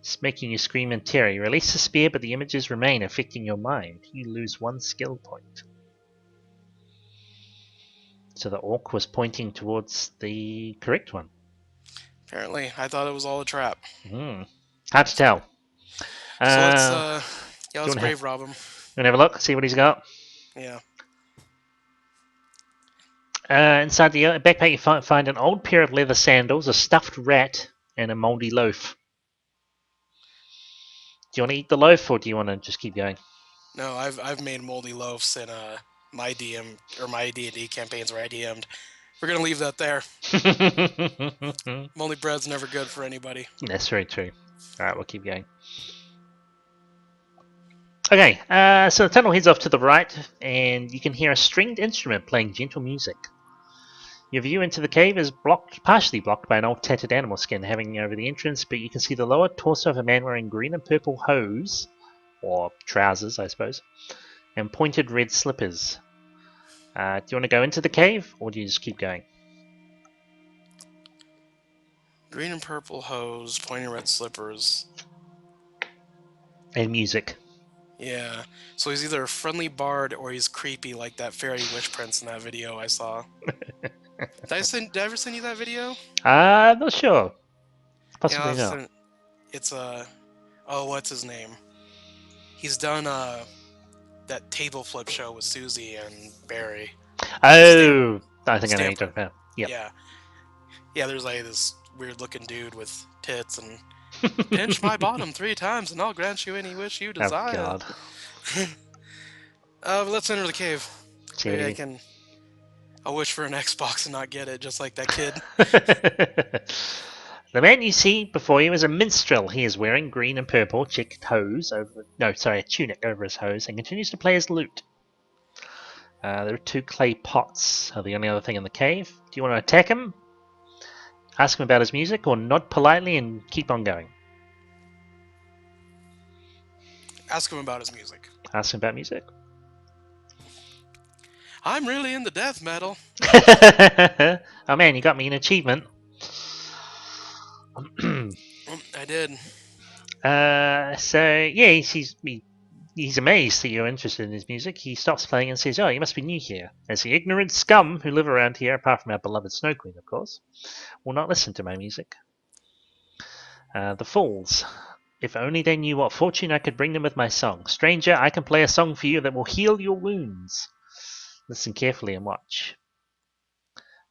It's making you scream in terror. You release the spear, but the images remain, affecting your mind. You lose 1 skill point. So the orc was pointing towards the correct one. Apparently, I thought it was all a trap. Hard to tell. So let's wanna brave rob him. You want to have a look? See what he's got? Yeah. Inside the backpack, you find an old pair of leather sandals, a stuffed rat, and a moldy loaf. Do you want to eat the loaf, or do you want to just keep going? No, I've made moldy loaves in my DM or my D&D campaigns where I DM'd. We're gonna leave that there. Moldy bread's never good for anybody. That's very true. All right, we'll keep going. Okay, so the tunnel heads off to the right, and you can hear a stringed instrument playing gentle music. Your view into the cave is partially blocked by an old tattered animal skin hanging over the entrance, but you can see the lower torso of a man wearing green and purple hose, or trousers, I suppose, and pointed red slippers. Do you want to go into the cave, or do you just keep going? Green and purple hose, pointing red slippers. And music. Yeah. So he's either a friendly bard or he's creepy like that fairy witch prince in that video I saw. Did I ever send you that video? I'm not sure. Possibly not. It's oh, what's his name? He's done that table flip show with Susie and Barry. Oh, I think I know what you're talking about. Yep. Yeah, there's like this weird looking dude with tits and pinch my bottom 3 times and I'll grant you any wish you desire. Oh God. Let's enter the cave. Maybe I'll wish for an Xbox and not get it, just like that kid. The man you see before you is a minstrel. He is wearing green and purple checked hose a tunic over his hose, and continues to play his lute. There are 2 clay pots are the only other thing in the cave. Do you want to attack him? Ask him about his music, or nod politely and keep on going? Ask him about his music. Ask him about music. I'm really into death metal. Oh man, you got me an achievement. I did. So yeah, he's amazed that you're interested in his music. He stops playing and says, "Oh, you must be new here. As the ignorant scum who live around here, apart from our beloved Snow Queen, of course, will not listen to my music. The fools. If only they knew what fortune I could bring them with my song. Stranger, I can play a song for you that will heal your wounds. Listen carefully and watch."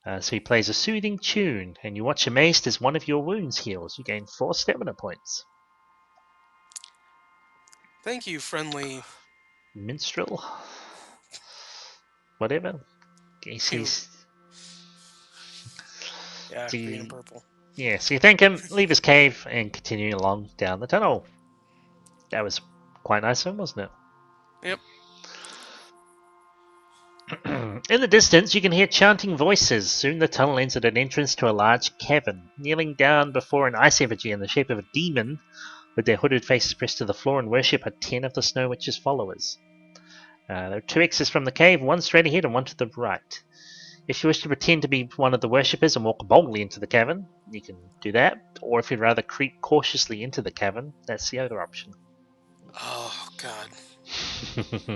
So he plays a soothing tune, and you watch amazed as one of your wounds heals. You gain 4 stamina points. Thank you, friendly minstrel. Whatever. He's green and purple. Yeah, so you thank him, leave his cave, and continue along down the tunnel. That was quite nice of him, wasn't it? Yep. In the distance, you can hear chanting voices. Soon the tunnel ends at an entrance to a large cavern. Kneeling down before an ice effigy in the shape of a demon, with their hooded faces pressed to the floor in worship, are 10 of the Snow Witch's followers. There are 2 exits from the cave, one straight ahead and one to the right. If you wish to pretend to be one of the worshippers and walk boldly into the cavern, you can do that. Or if you'd rather creep cautiously into the cavern, that's the other option. Oh, God.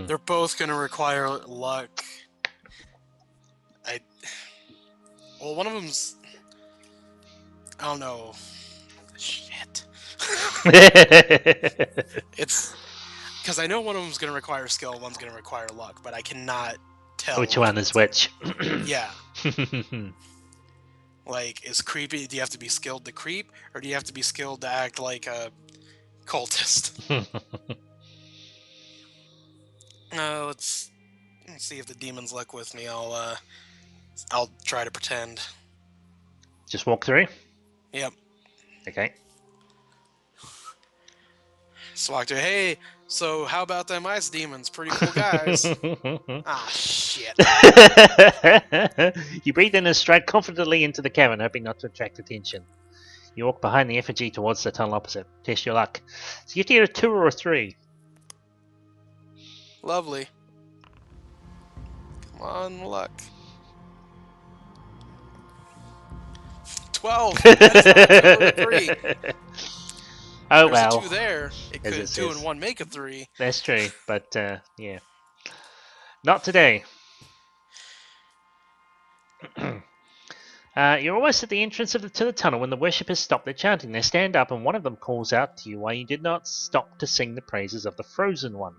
They're both going to require luck. Well, one of them's... I don't know. Shit. It's... Because I know one of them's going to require skill, one's going to require luck, but I cannot tell which one is which. Yeah. Like, is creepy... Do you have to be skilled to creep, or do you have to be skilled to act like a cultist? Let's see if the demons luck with me. I'll try to pretend. Just walk through? Yep. Okay. Just walk through. Hey, so how about them ice demons? Pretty cool guys. Ah, shit. You breathe in and stride confidently into the cavern, hoping not to attract attention. You walk behind the effigy towards the tunnel opposite. Test your luck. So you have to get a 2 or a 3. Lovely. Come on, luck. 12. That is not good with a 3. Oh There's a well, 2 there. as it 2 and says. 1 make a 3. That's true, but yeah. Not today. You're almost at the entrance to the tunnel when the worshippers stop their chanting. They stand up and one of them calls out to you why you did not stop to sing the praises of the Frozen One.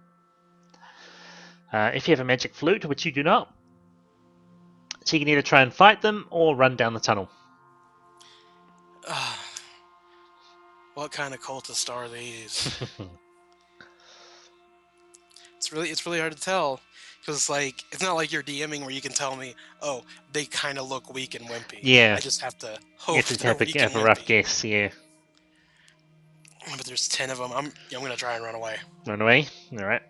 If you have a magic flute, which you do not, so you can either try and fight them or run down the tunnel. What kind of cultist are these? It's really hard to tell. Because, like, it's not like you're DMing where you can tell me, oh, they kind of look weak and wimpy. Yeah. I just have to You hope have to they're weak and have a rough wimpy. guess, yeah. But there's 10 of them. I'm going to try and run away. Run away? Alright.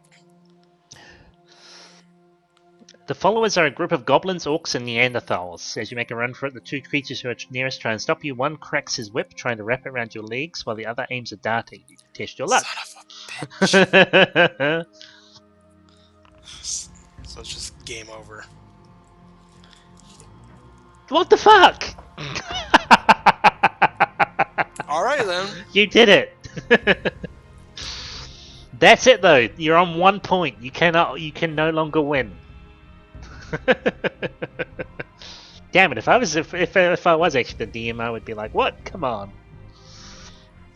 The followers are a group of goblins, orcs, and Neanderthals. As you make a run for it, the two creatures who are nearest try and stop you. One cracks his whip, trying to wrap it around your legs, while the other aims a dart at you. Test your luck. Son of a bitch. So it's just game over. What the fuck? Alright then. You did it. That's it though. You're on 1 point. You can no longer win. Damn it! If I was actually the DM, I would be like, "What? Come on!"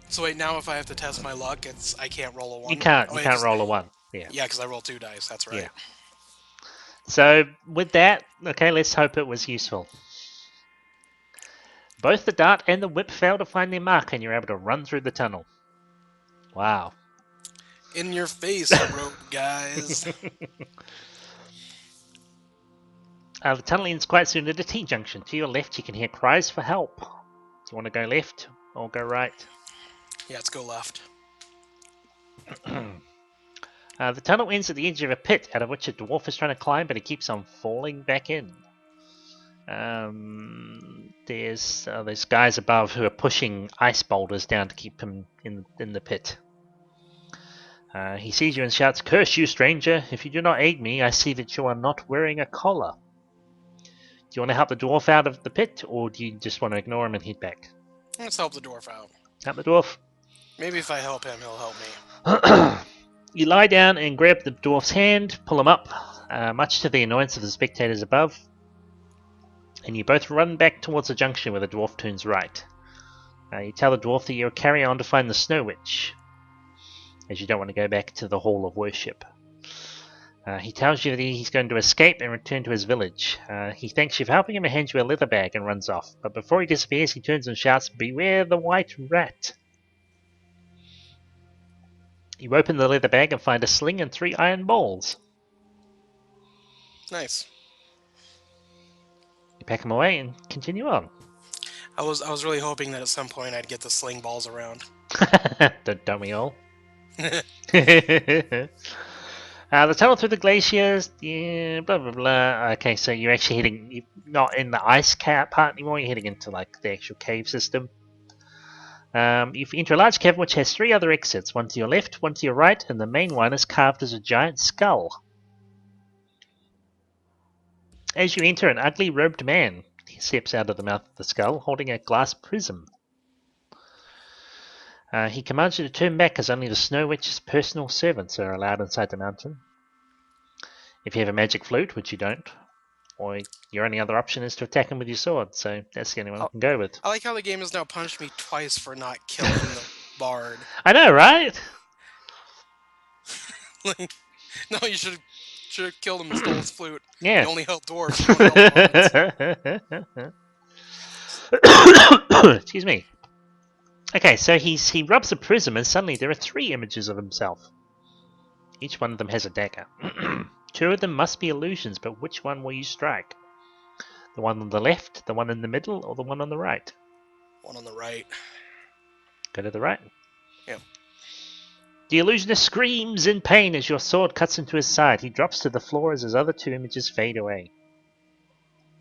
So wait, now if I have to test my luck, I can't roll a 1. You can't. Oh, You yeah, can't roll a 1. Yeah. Yeah, because I roll 2 dice. That's right. Yeah. So with that, okay, let's hope it was useful. Both the dart and the whip fail to find their mark, and you're able to run through the tunnel. Wow. In your face, rogue guys. The tunnel ends quite soon at a T-junction. To your left, you can hear cries for help. Do you want to go left or go right? Yeah, let's go left. The tunnel ends at the edge of a pit, out of which a dwarf is trying to climb, but he keeps on falling back in. There's guys above who are pushing ice boulders down to keep him in the pit. He sees you and shouts, "Curse you, stranger! If you do not aid me, I see that you are not wearing a collar." Do you want to help the dwarf out of the pit, or do you just want to ignore him and head back? Let's help the dwarf out. Help the dwarf? Maybe if I help him, he'll help me. You lie down and grab the dwarf's hand, pull him up, much to the annoyance of the spectators above, and you both run back towards the junction where the dwarf turns right. You tell the dwarf that you'll carry on to find the Snow Witch, as you don't want to go back to the Hall of Worship. He tells you that he's going to escape and return to his village. He thanks you for helping him and hands you a leather bag and runs off. But before he disappears, he turns and shouts, "Beware the white rat!" You open the leather bag and find a sling and 3 iron balls. Nice. You pack them away and continue on. I was really hoping that at some point I'd get the sling balls around. Don't we all? The tunnel through the glaciers, yeah, blah blah blah. Okay, so you're actually you're not in the ice part anymore, you're heading into like the actual cave system. You enter a large cavern which has 3 other exits, one to your left, one to your right, and the main one is carved as a giant skull. As you enter, an ugly robed man steps out of the mouth of the skull, holding a glass prism. He commands you to turn back as only the Snow Witch's personal servants are allowed inside the mountain. If you have a magic flute, which you don't, or your only other option is to attack him with your sword, so that's the only one I can go with. I like how the game has now punished me twice for not killing the bard. I know, right? Like, no, you should have killed him and stole his flute. Yeah. You only help dwarves, you don't help bards. Excuse me. Okay, so he rubs a prism and suddenly there are 3 images of himself. Each one of them has a dagger. 2 of them must be illusions, but which one will you strike? The one on the left, the one in the middle, or the one on the right? One on the right. Go to the right. Yeah. The illusionist screams in pain as your sword cuts into his side. He drops to the floor as his other 2 images fade away.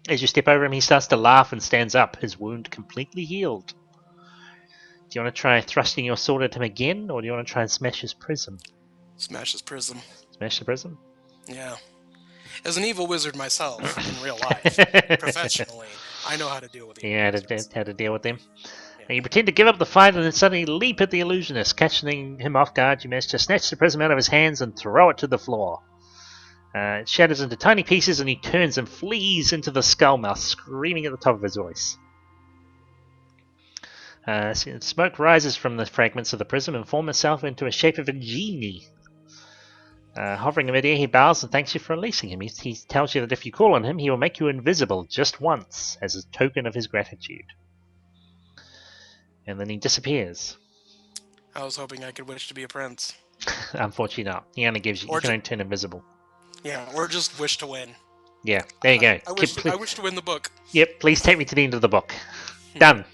As you step over him, he starts to laugh and stands up, his wound completely healed. Do you want to try thrusting your sword at him again, or do you want to try and smash his prism? Smash his prism. Smash the prism? Yeah. As an evil wizard myself, in real life, professionally, I know how to deal with evil Yeah, wizards. how to deal with them. Yeah. And you pretend to give up the fight and then suddenly leap at the illusionist. Catching him off guard, you manage to snatch the prism out of his hands and throw it to the floor. It shatters into tiny pieces and he turns and flees into the skull mouth, screaming at the top of his voice. Smoke rises from the fragments of the prism and forms itself into a shape of a genie. Hovering in midair, he bows and thanks you for releasing him. He tells you that if you call on him, he will make you invisible just once as a token of his gratitude. And then he disappears. I was hoping I could wish to be a prince. Unfortunately not. He only gives you, you can only turn invisible. Yeah, or just wish to win. Yeah, there you go. I wish to win the book. Yep, please take me to the end of the book. Done.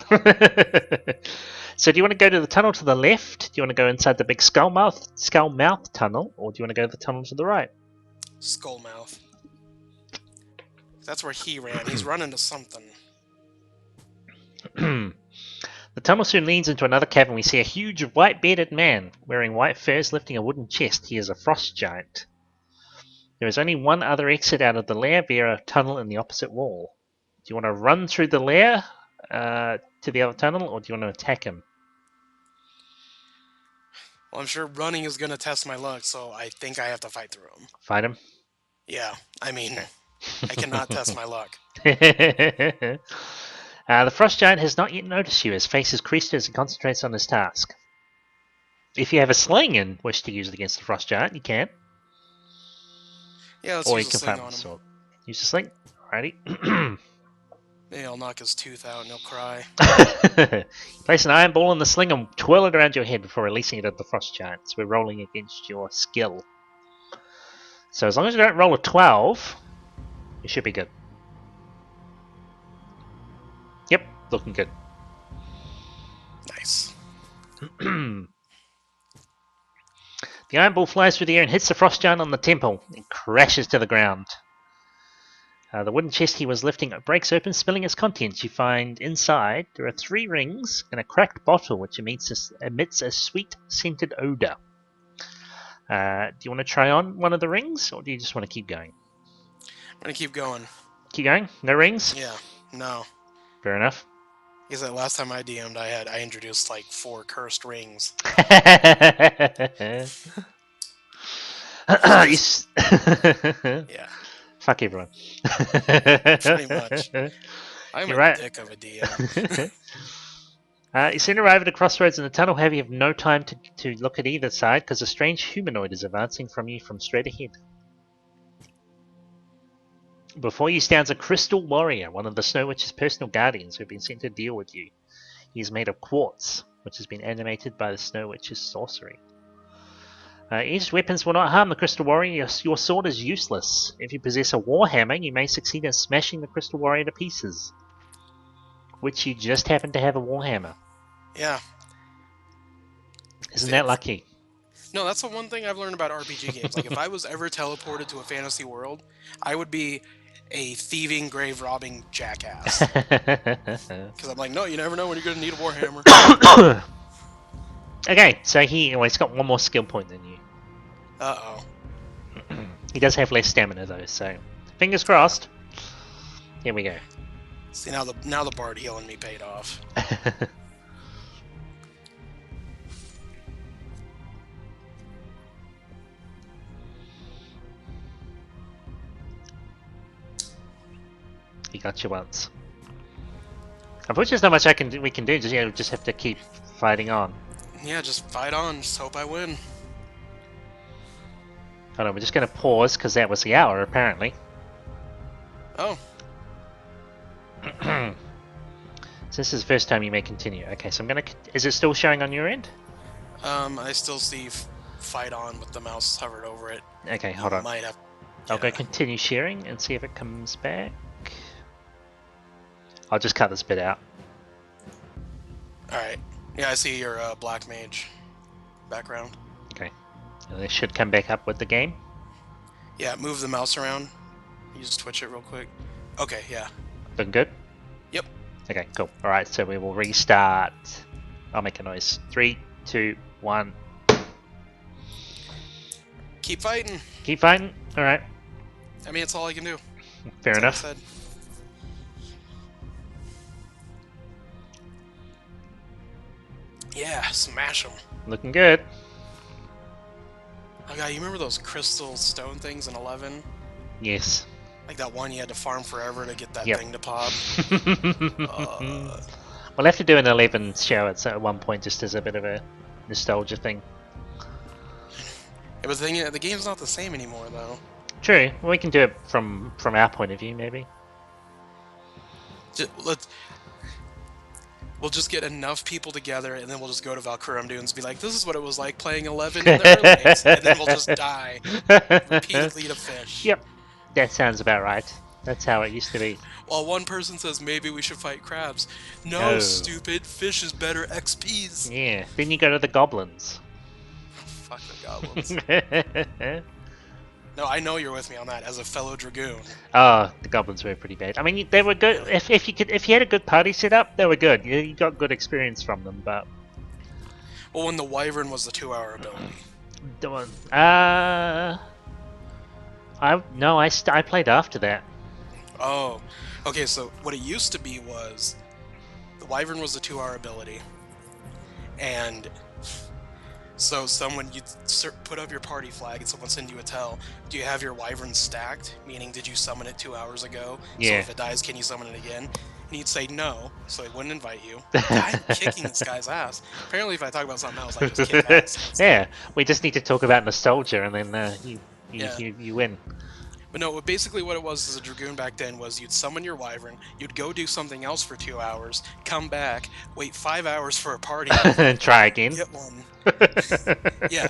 So do you want to go to the tunnel to the left? Do you want to go inside the big skull mouth tunnel? Or do you want to go to the tunnel to the right? Skullmouth. That's where he ran. He's running to something. The tunnel soon leads into another cavern. We see a huge white-bearded man wearing white furs lifting a wooden chest. He is a frost giant. There is only one other exit out of the lair via a tunnel in the opposite wall. Do you want to run through the lair to the other tunnel, or do you want to attack him? Well, I'm sure running is going to test my luck, so I think I have to fight through him. Fight him? Yeah, I mean, I cannot test my luck. The frost giant has not yet noticed you. His face is creased as he concentrates on his task. If you have a sling and wish to use it against the frost giant, you can. Yeah, let's Or use you a can sling fight on with a him. sword. Use the sling. Alrighty. Maybe I'll knock his tooth out and he'll cry. Place an iron ball in the sling and twirl it around your head before releasing it at the frost giant. So we're rolling against your skill. So as long as you don't roll a 12, you should be good. Yep, looking good. Nice. The iron ball flies through the air and hits the frost giant on the temple and crashes to the ground. The wooden chest he was lifting breaks open, spilling its contents. You find inside there are 3 rings and a cracked bottle which emits a sweet scented odor. Do you want to try on one of the rings, or do you just want to keep going? I'm going to keep going. Keep going? No rings? Yeah, no. Fair enough. Because that last time I DM'd, I introduced like 4 cursed rings. Yeah. Fuck everyone. Pretty much. I'm You're a right. dick of a DM. You soon arrive at a crossroads in the tunnel. However, you have no time to look at either side because a strange humanoid is advancing from you from straight ahead. Before you stands a crystal warrior, one of the Snow Witch's personal guardians who have been sent to deal with you. He is made of quartz, which has been animated by the Snow Witch's sorcery. Edged weapons will not harm the Crystal Warrior. Your sword is useless. If you possess a Warhammer, you may succeed in smashing the Crystal Warrior to pieces. Which you just happen to have a Warhammer. Yeah. Isn't that lucky? No, that's the one thing I've learned about RPG games. Like, if I was ever teleported to a fantasy world, I would be a thieving, grave-robbing jackass. Because I'm like, no, you never know when you're going to need a Warhammer. Okay, so he's got one more skill point than you. Uh-oh. He does have less stamina though, so fingers crossed. Here we go. See, now the bard healing me paid off. He got you once. Unfortunately, there's not much we can do. Just have to keep fighting on. Yeah, just fight on. Just hope I win. Hold on, we're just going to pause because that was the hour apparently. Oh. So this is the first time you may continue. Okay, so I'm going to... Is it still showing on your end? I still see fight on with the mouse hovered over it. Okay, hold on. Might have... I'll go continue sharing and see if it comes back. I'll just cut this bit out. Alright. Yeah, I see your black mage background. Okay. And it should come back up with the game. Yeah, move the mouse around. You just twitch it real quick. Okay, yeah. Looking good? Yep. Okay, cool. Alright, so we will restart. I'll make a noise. 3, 2, 1. Keep fighting. Keep fighting. Alright. I mean, it's all I can do. Fair That's all I enough. said. Yeah, smash them. Looking good. Oh god, you remember those crystal stone things in 11? Yes. Like that one you had to farm forever to get that Yep. thing to pop? We'll have to do an 11 show at one point, just as a bit of a nostalgia thing. Yeah, but the thing, the game's not the same anymore, though. True. Well, we can do it from our point of view, maybe. We'll just get enough people together, and then we'll just go to Valkyrum Dunes and be like, this is what it was like playing 11 in the early days. And then we'll just die repeatedly to fish. Yep. That sounds about right. That's how it used to be. While one person says, maybe we should fight crabs. No, No. stupid. Fish is better XPs. Yeah. Then you go to the goblins. Fuck the goblins. No, I know you're with me on that as a fellow dragoon. Oh, the goblins were pretty bad. I mean, they were good. If you had a good party set up, they were good. You got good experience from them, but. Well, when the wyvern was the 2-hour ability. The one. I played after that. Oh, okay. So what it used to be was the wyvern was the 2-hour ability, and so you'd put up your party flag and someone send you a tell. Do you have your wyvern stacked? Meaning, did you summon it 2 hours ago? Yeah. So if it dies, can you summon it again? And you'd say no, so they wouldn't invite you. I'm kicking this guy's ass. Apparently, if I talk about something else, I just kick ass. Yeah, we just need to talk about nostalgia, and then you win. But no, basically what it was as a dragoon back then was you'd summon your wyvern, you'd go do something else for 2 hours, come back, wait 5 hours for a party, try again. get one. Yeah.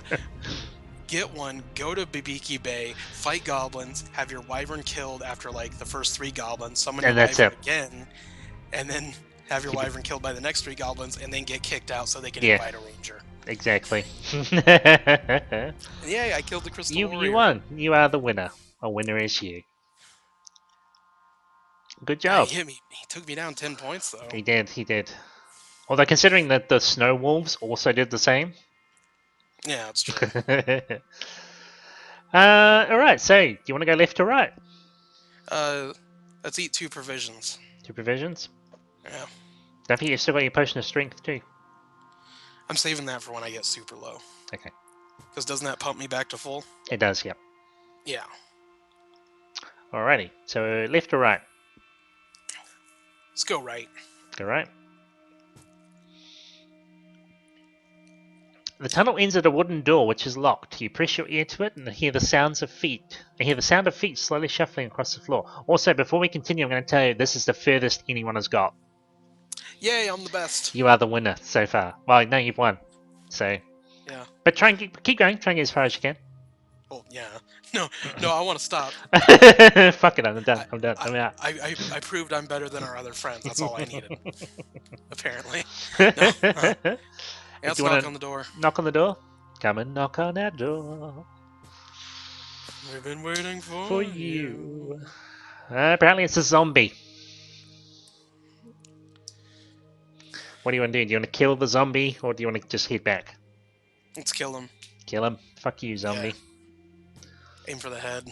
Get one, go to Bibiki Bay, fight goblins, have your wyvern killed after like the first 3 goblins, summon your wyvern again, and then have your wyvern killed by the next 3 goblins, and then get kicked out so they can invite a ranger. Exactly. Yeah, I killed the crystal warrior. You won. You are the winner. A winner is you. Good job. He hit me. He took me down 10 points though. He did. Although considering that the snow wolves also did the same. Yeah, that's true. Alright, so do you want to go left or right? Let's eat 2 provisions. 2 provisions? Yeah. Don't forget you've still got your potion of strength too. I'm saving that for when I get super low. Okay. Because doesn't that pump me back to full? It does, yep. Yeah. Alrighty, so left or right? Let's go right. Go right. The tunnel ends at a wooden door which is locked. You press your ear to it and hear the sound of feet slowly shuffling across the floor. Also, before we continue, I'm going to tell you this is the furthest anyone has got. Yay, I'm the best. You are the winner so far. Well, no, you've won. So. Yeah. But try and keep going. Try and get as far as you can. Oh, yeah. No, I want to stop. Fuck it, I'm done. I'm out. I proved I'm better than our other friends. That's all I needed. Apparently. No. Let's knock on the door. Knock on the door? Come and knock on that door. We've been waiting for you. Apparently it's a zombie. What do you want to do? Do you want to kill the zombie, or do you want to just head back? Let's kill him. Kill him? Fuck you, zombie. Yeah. Aim for the head.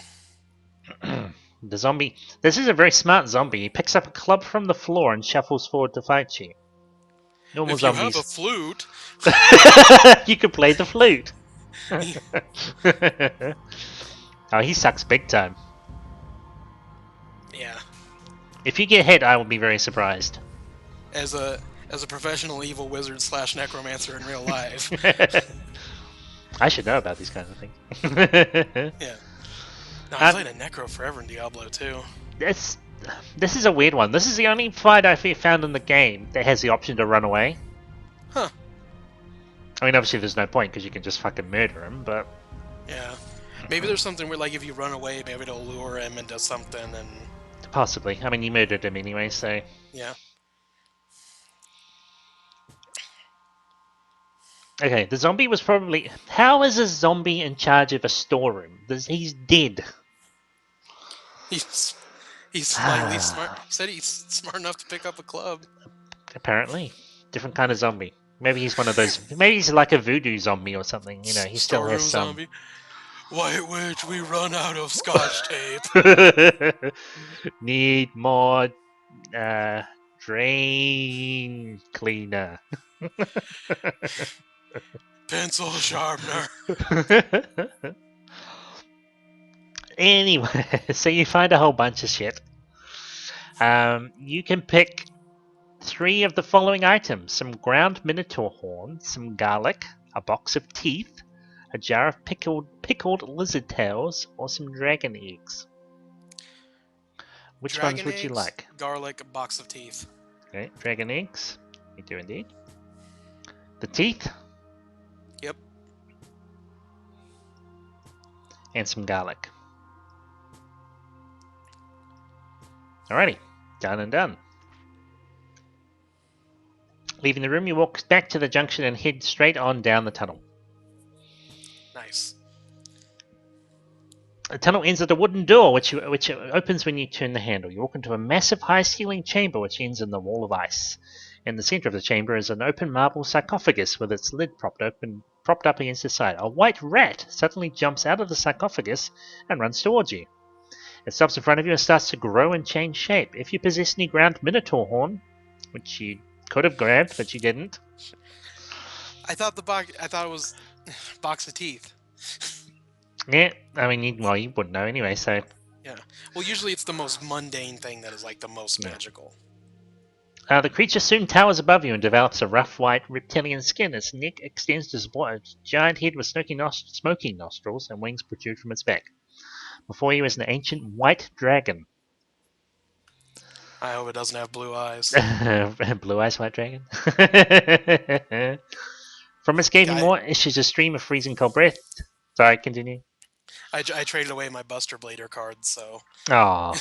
The zombie... This is a very smart zombie. He picks up a club from the floor and shuffles forward to fight you. Normal if zombies. you have a flute... You can play the flute. Oh, he sucks big time. Yeah. If you get hit, I will be very surprised. As a professional evil wizard / necromancer in real life. I should know about these kinds of things. Yeah. No, I played a necro forever in Diablo too. This is a weird one. This is the only fight I've found in the game that has the option to run away. Huh. I mean, obviously there's no point because you can just fucking murder him, but... Yeah. Maybe there's something where, like, if you run away, maybe it'll lure him into something and... Possibly. I mean, you murdered him anyway, so... Yeah. Okay, the zombie was probably... How is a zombie in charge of a storeroom? He's dead. He's slightly smart. He said he's smart enough to pick up a club. Apparently. Different kind of zombie. Maybe he's one of those... Maybe he's like a voodoo zombie or something, you know, he still has some... Zombie. White Witch, we run out of Scotch tape. Need more drain cleaner. Pencil sharpener. Anyway, so you find a whole bunch of shit. You can pick 3 of the following items: some ground minotaur horn, some garlic, a box of teeth, a jar of pickled lizard tails, or some dragon eggs. Which ones Dragon would you eggs, like? garlic, a box of teeth. Okay, dragon eggs. You do indeed. The teeth. Yep. And some garlic. Alrighty, done and done. Leaving the room, you walk back to the junction and head straight on down the tunnel. Nice. The tunnel ends at a wooden door, which opens when you turn the handle. You walk into a massive high-ceiling chamber, which ends in the wall of ice. In the center of the chamber is an open marble sarcophagus with its lid propped up against the side. A white rat suddenly jumps out of the sarcophagus and runs towards you. It stops in front of you and starts to grow and change shape. If you possess any ground minotaur horn, which you could have grabbed, but you didn't. I thought it was box of teeth. Yeah, I mean, you wouldn't know anyway, so... Yeah. Well, usually it's the most mundane thing that is like the most magical. The creature soon towers above you and develops a rough white reptilian skin. Its neck extends to support a giant head with smoking nostrils and wings protrude from its back. Before you is an ancient white dragon. I hope it doesn't have blue eyes. Blue eyes white dragon? From its gaping maw issues a stream of freezing cold breath. Sorry, continue. I traded away my Buster Blader card, so... Oh.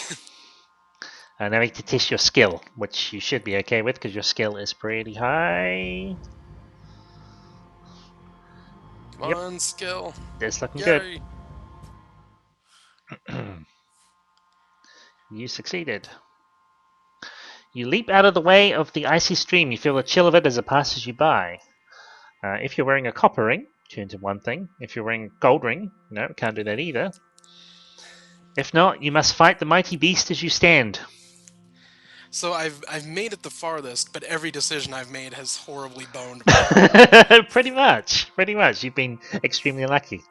Now we need to test your skill, which you should be okay with because your skill is pretty high. Come on, skill. That's looking Yay. good. You succeeded. You leap out of the way of the icy stream. You feel the chill of it as it passes you by. If you're wearing a copper ring, turn to one thing. If you're wearing a gold ring, no, can't do that either. If not, you must fight the mighty beast as you stand. So I've made it the farthest, but every decision I've made has horribly boned me. Pretty much. You've been extremely lucky.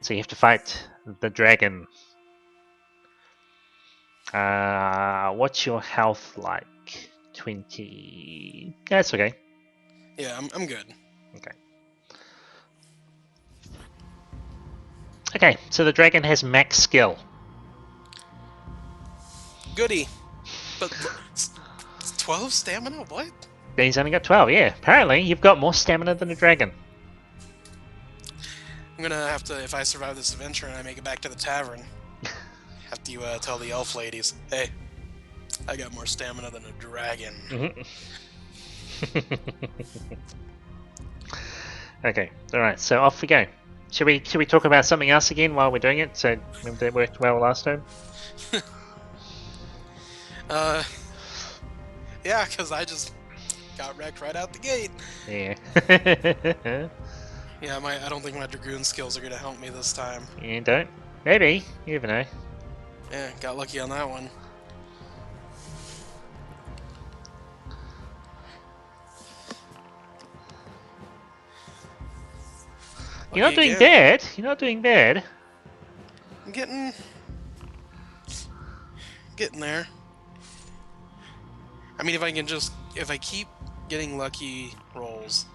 So you have to fight the dragon. What's your health like? 20. That's okay. Yeah, I'm good. Okay. Okay, so the dragon has max skill. Goody. But 12 stamina? What? He's only got 12, yeah. Apparently, you've got more stamina than a dragon. I'm gonna have to, if I survive this adventure and I make it back to the tavern, have to tell the elf ladies, hey, I got more stamina than a dragon. Okay, alright, so off we go. Should we talk about something else again while we're doing it? So that worked well last time? Yeah, because I just got wrecked right out the gate. Yeah. Yeah, I don't think my Dragoon skills are going to help me this time. You don't? Maybe. You never know. Yeah, got lucky on that one. You're not doing bad. You're not doing bad. I'm getting there. I mean, if I keep getting lucky rolls,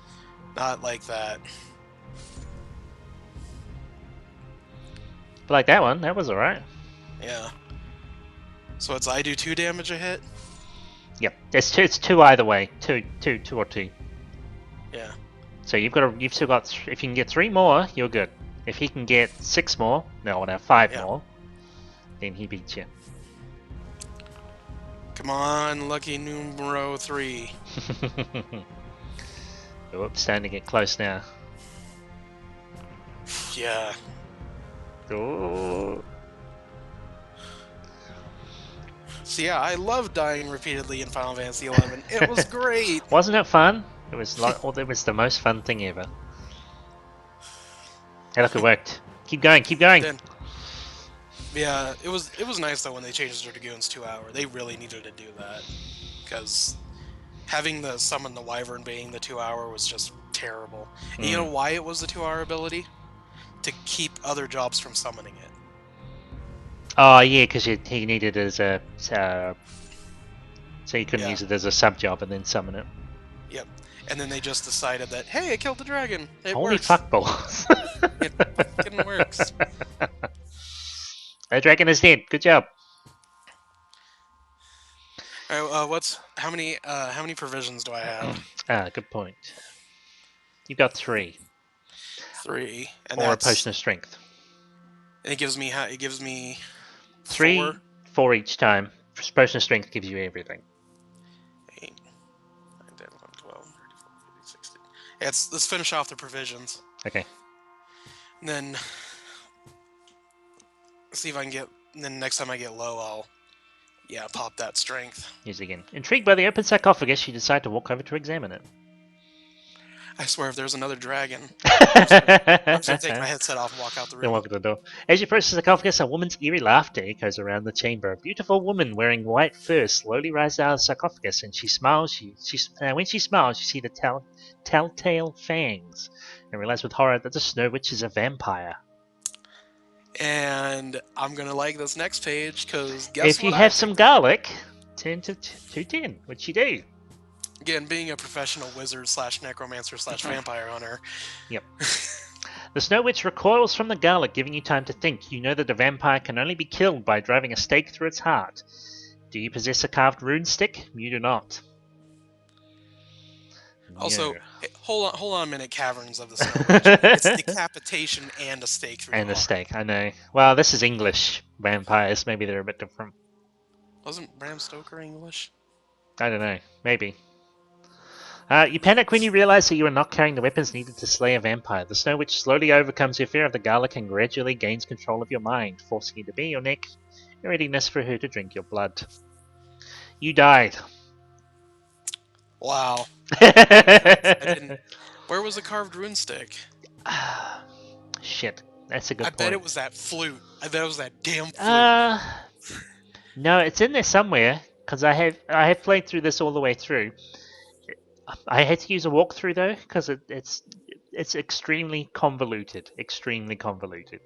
not like that. But like that one, that was alright. Yeah. So I do 2 damage a hit? Yep. It's 2 either way. 2 or 2. Yeah. So you've still got, if you can get 3 more, you're good. If he can get 6 more, no, 5 more, then he beats you. Come on, lucky numero 3. Oops, starting to get close now. Yeah. Ooh. So yeah, I love dying repeatedly in Final Fantasy XI. It was great. Wasn't it fun? It was like, it was the most fun thing ever. Hey, look, it worked. Keep going, keep going. Then, yeah, it was nice though when they changed their Dragoons 2 hour. They really needed to do that because having the summon the Wyvern being the 2 hour was just terrible. And you know why it was the 2 hour ability? To keep other jobs from summoning it. Oh, yeah, because he needed it as a. So you couldn't Yeah. use it as a sub job and then summon it. Yep. And then they just decided that, hey, I killed the dragon. It Holy works. fuckballs. It fucking works. The dragon is dead. Good job. All right, how many provisions do I have? Good point. You've got 3. 3, and Or a potion of strength. it gives me 4. 3 for each time. Potion of strength gives you everything. 8, 9, 10, 11, 12, 13, 14, 15, 16. Yeah, let's finish off the provisions. Okay. And then see if I can get. And then next time I get low, I'll pop that strength. Use it again. Intrigued by the open sarcophagus, you decide to walk over to examine it. I swear, if there's another dragon, I'm just gonna take my headset off and walk out the Then room. walk to the door. As you approach the sarcophagus, a woman's eerie laughter echoes around the chamber. A beautiful woman wearing white fur slowly rises out of the sarcophagus, and she smiles. When she smiles, you see the telltale fangs, and realize with horror that the Snow Witch is a vampire. And I'm gonna like this next page because guess If you what? have some garlic, turn to 210, which you do. Again, being a professional wizard / necromancer / vampire hunter. Yep. The Snow Witch recoils from the garlic, giving you time to think. You know that a vampire can only be killed by driving a stake through its heart. Do you possess a carved rune stick? You do not. Also, No. hey, hold on a minute, Caverns of the Snow Witch. It's decapitation and a stake through And the a heart. stake, I know. Well, this is English vampires. Maybe they're a bit different. Wasn't Bram Stoker English? I don't know. Maybe. You panic when you realize that you are not carrying the weapons needed to slay a vampire. The Snow Witch slowly overcomes your fear of the garlic and gradually gains control of your mind, forcing you to be your neck in readiness for her to drink your blood. You died. Wow. I didn't. Where was the carved rune stick? Shit. That's a good I point. bet it was that flute. I bet it was that damn flute. No, it's in there somewhere because I have played through this all the way through. I had to use a walkthrough though because it's extremely convoluted. Extremely convoluted.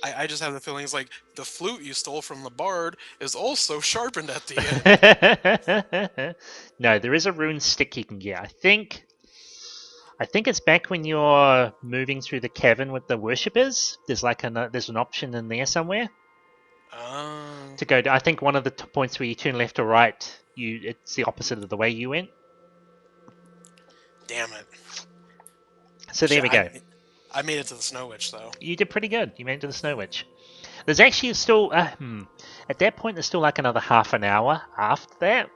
I just have the feeling it's like the flute you stole from the bard is also sharpened at the end. No, there is a rune stick you can get. I think it's back when you're moving through the cavern with the worshippers. There's there's an option in there somewhere to go. I think one of the points where you turn left or right, it's the opposite of the way you went. Damn it. So there we go. I made it to the Snow Witch though. You did pretty good. You made it to the Snow Witch. There's actually still at that point there's still like another half an hour after that.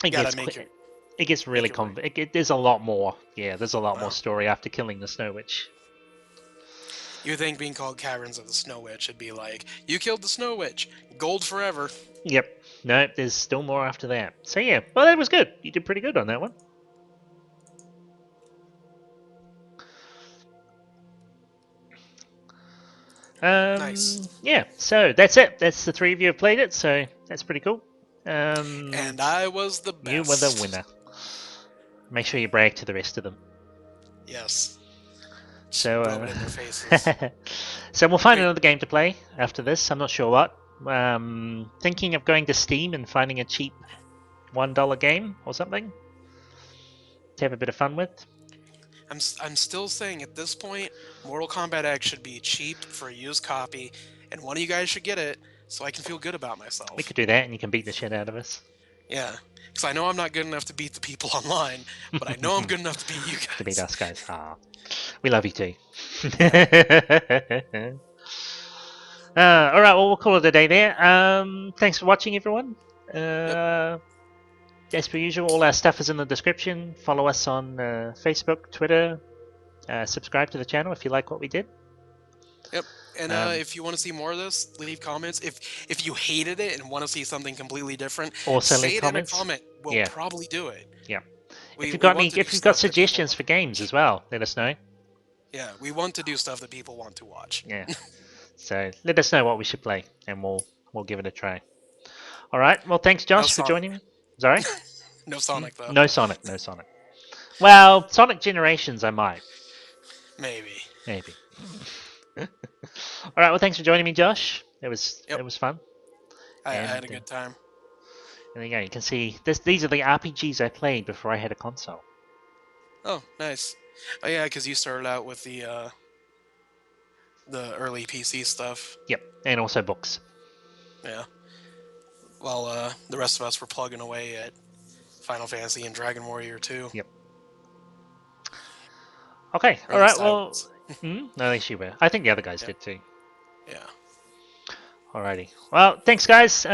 It gets really there's a lot more. Yeah, there's a lot more story after killing the Snow Witch. You would think being called Caverns of the Snow Witch would be like, you killed the Snow Witch, gold forever. Yep. No, there's still more after that. So yeah, well that was good. You did pretty good on that one. Nice. Yeah, so that's it. That's the 3 of you have played it, so that's pretty cool. And I was the best. You were the winner. Make sure you brag to the rest of them. Yes. So, rub it in their faces. So we'll find another game to play after this. I'm not sure what. Thinking of going to Steam and finding a cheap $1 game or something to have a bit of fun with. I'm still saying at this point, Mortal Kombat X should be cheap for a used copy, and one of you guys should get it so I can feel good about myself. We could do that, and you can beat the shit out of us. Yeah, because I know I'm not good enough to beat the people online, but I know I'm good enough to beat you guys. To beat us guys. We love you too. All right, well, we'll call it a day there. Thanks for watching, everyone. As per usual, all our stuff is in the description. Follow us on Facebook, Twitter. Subscribe to the channel if you like what we did. Yep. And if you want to see more of this, leave comments. If you hated it and want to see something completely different, also say leave it comments. in a comment. We'll probably do it. Yeah. If you've we got want to do if you've got stuff that people suggestions want for to games watch. as well, let us know. Yeah, we want to do stuff that people want to watch. Yeah. So let us know what we should play, and we'll give it a try. All right. Well, thanks, No Josh, for Sonic. joining me. Sorry. No Sonic though. No Sonic. No Sonic. Well, Sonic Generations, I might. Maybe. Maybe. All right. Well, thanks for joining me, Josh. Yep. It was fun. I And had a good time. there you go. You can see this. These are the RPGs I played before I had a console. Oh, nice. Oh yeah, because you started out with the early PC stuff. Yep. And also books. Yeah. While the rest of us were plugging away at Final Fantasy and Dragon Warrior 2. Yep. Okay. Or All at right. least I Well. was. No, at least you were. I think the other guys Yeah. did too. Yeah. Alrighty. Well, thanks, guys.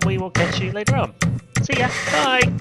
We will catch you later on. See ya. Bye.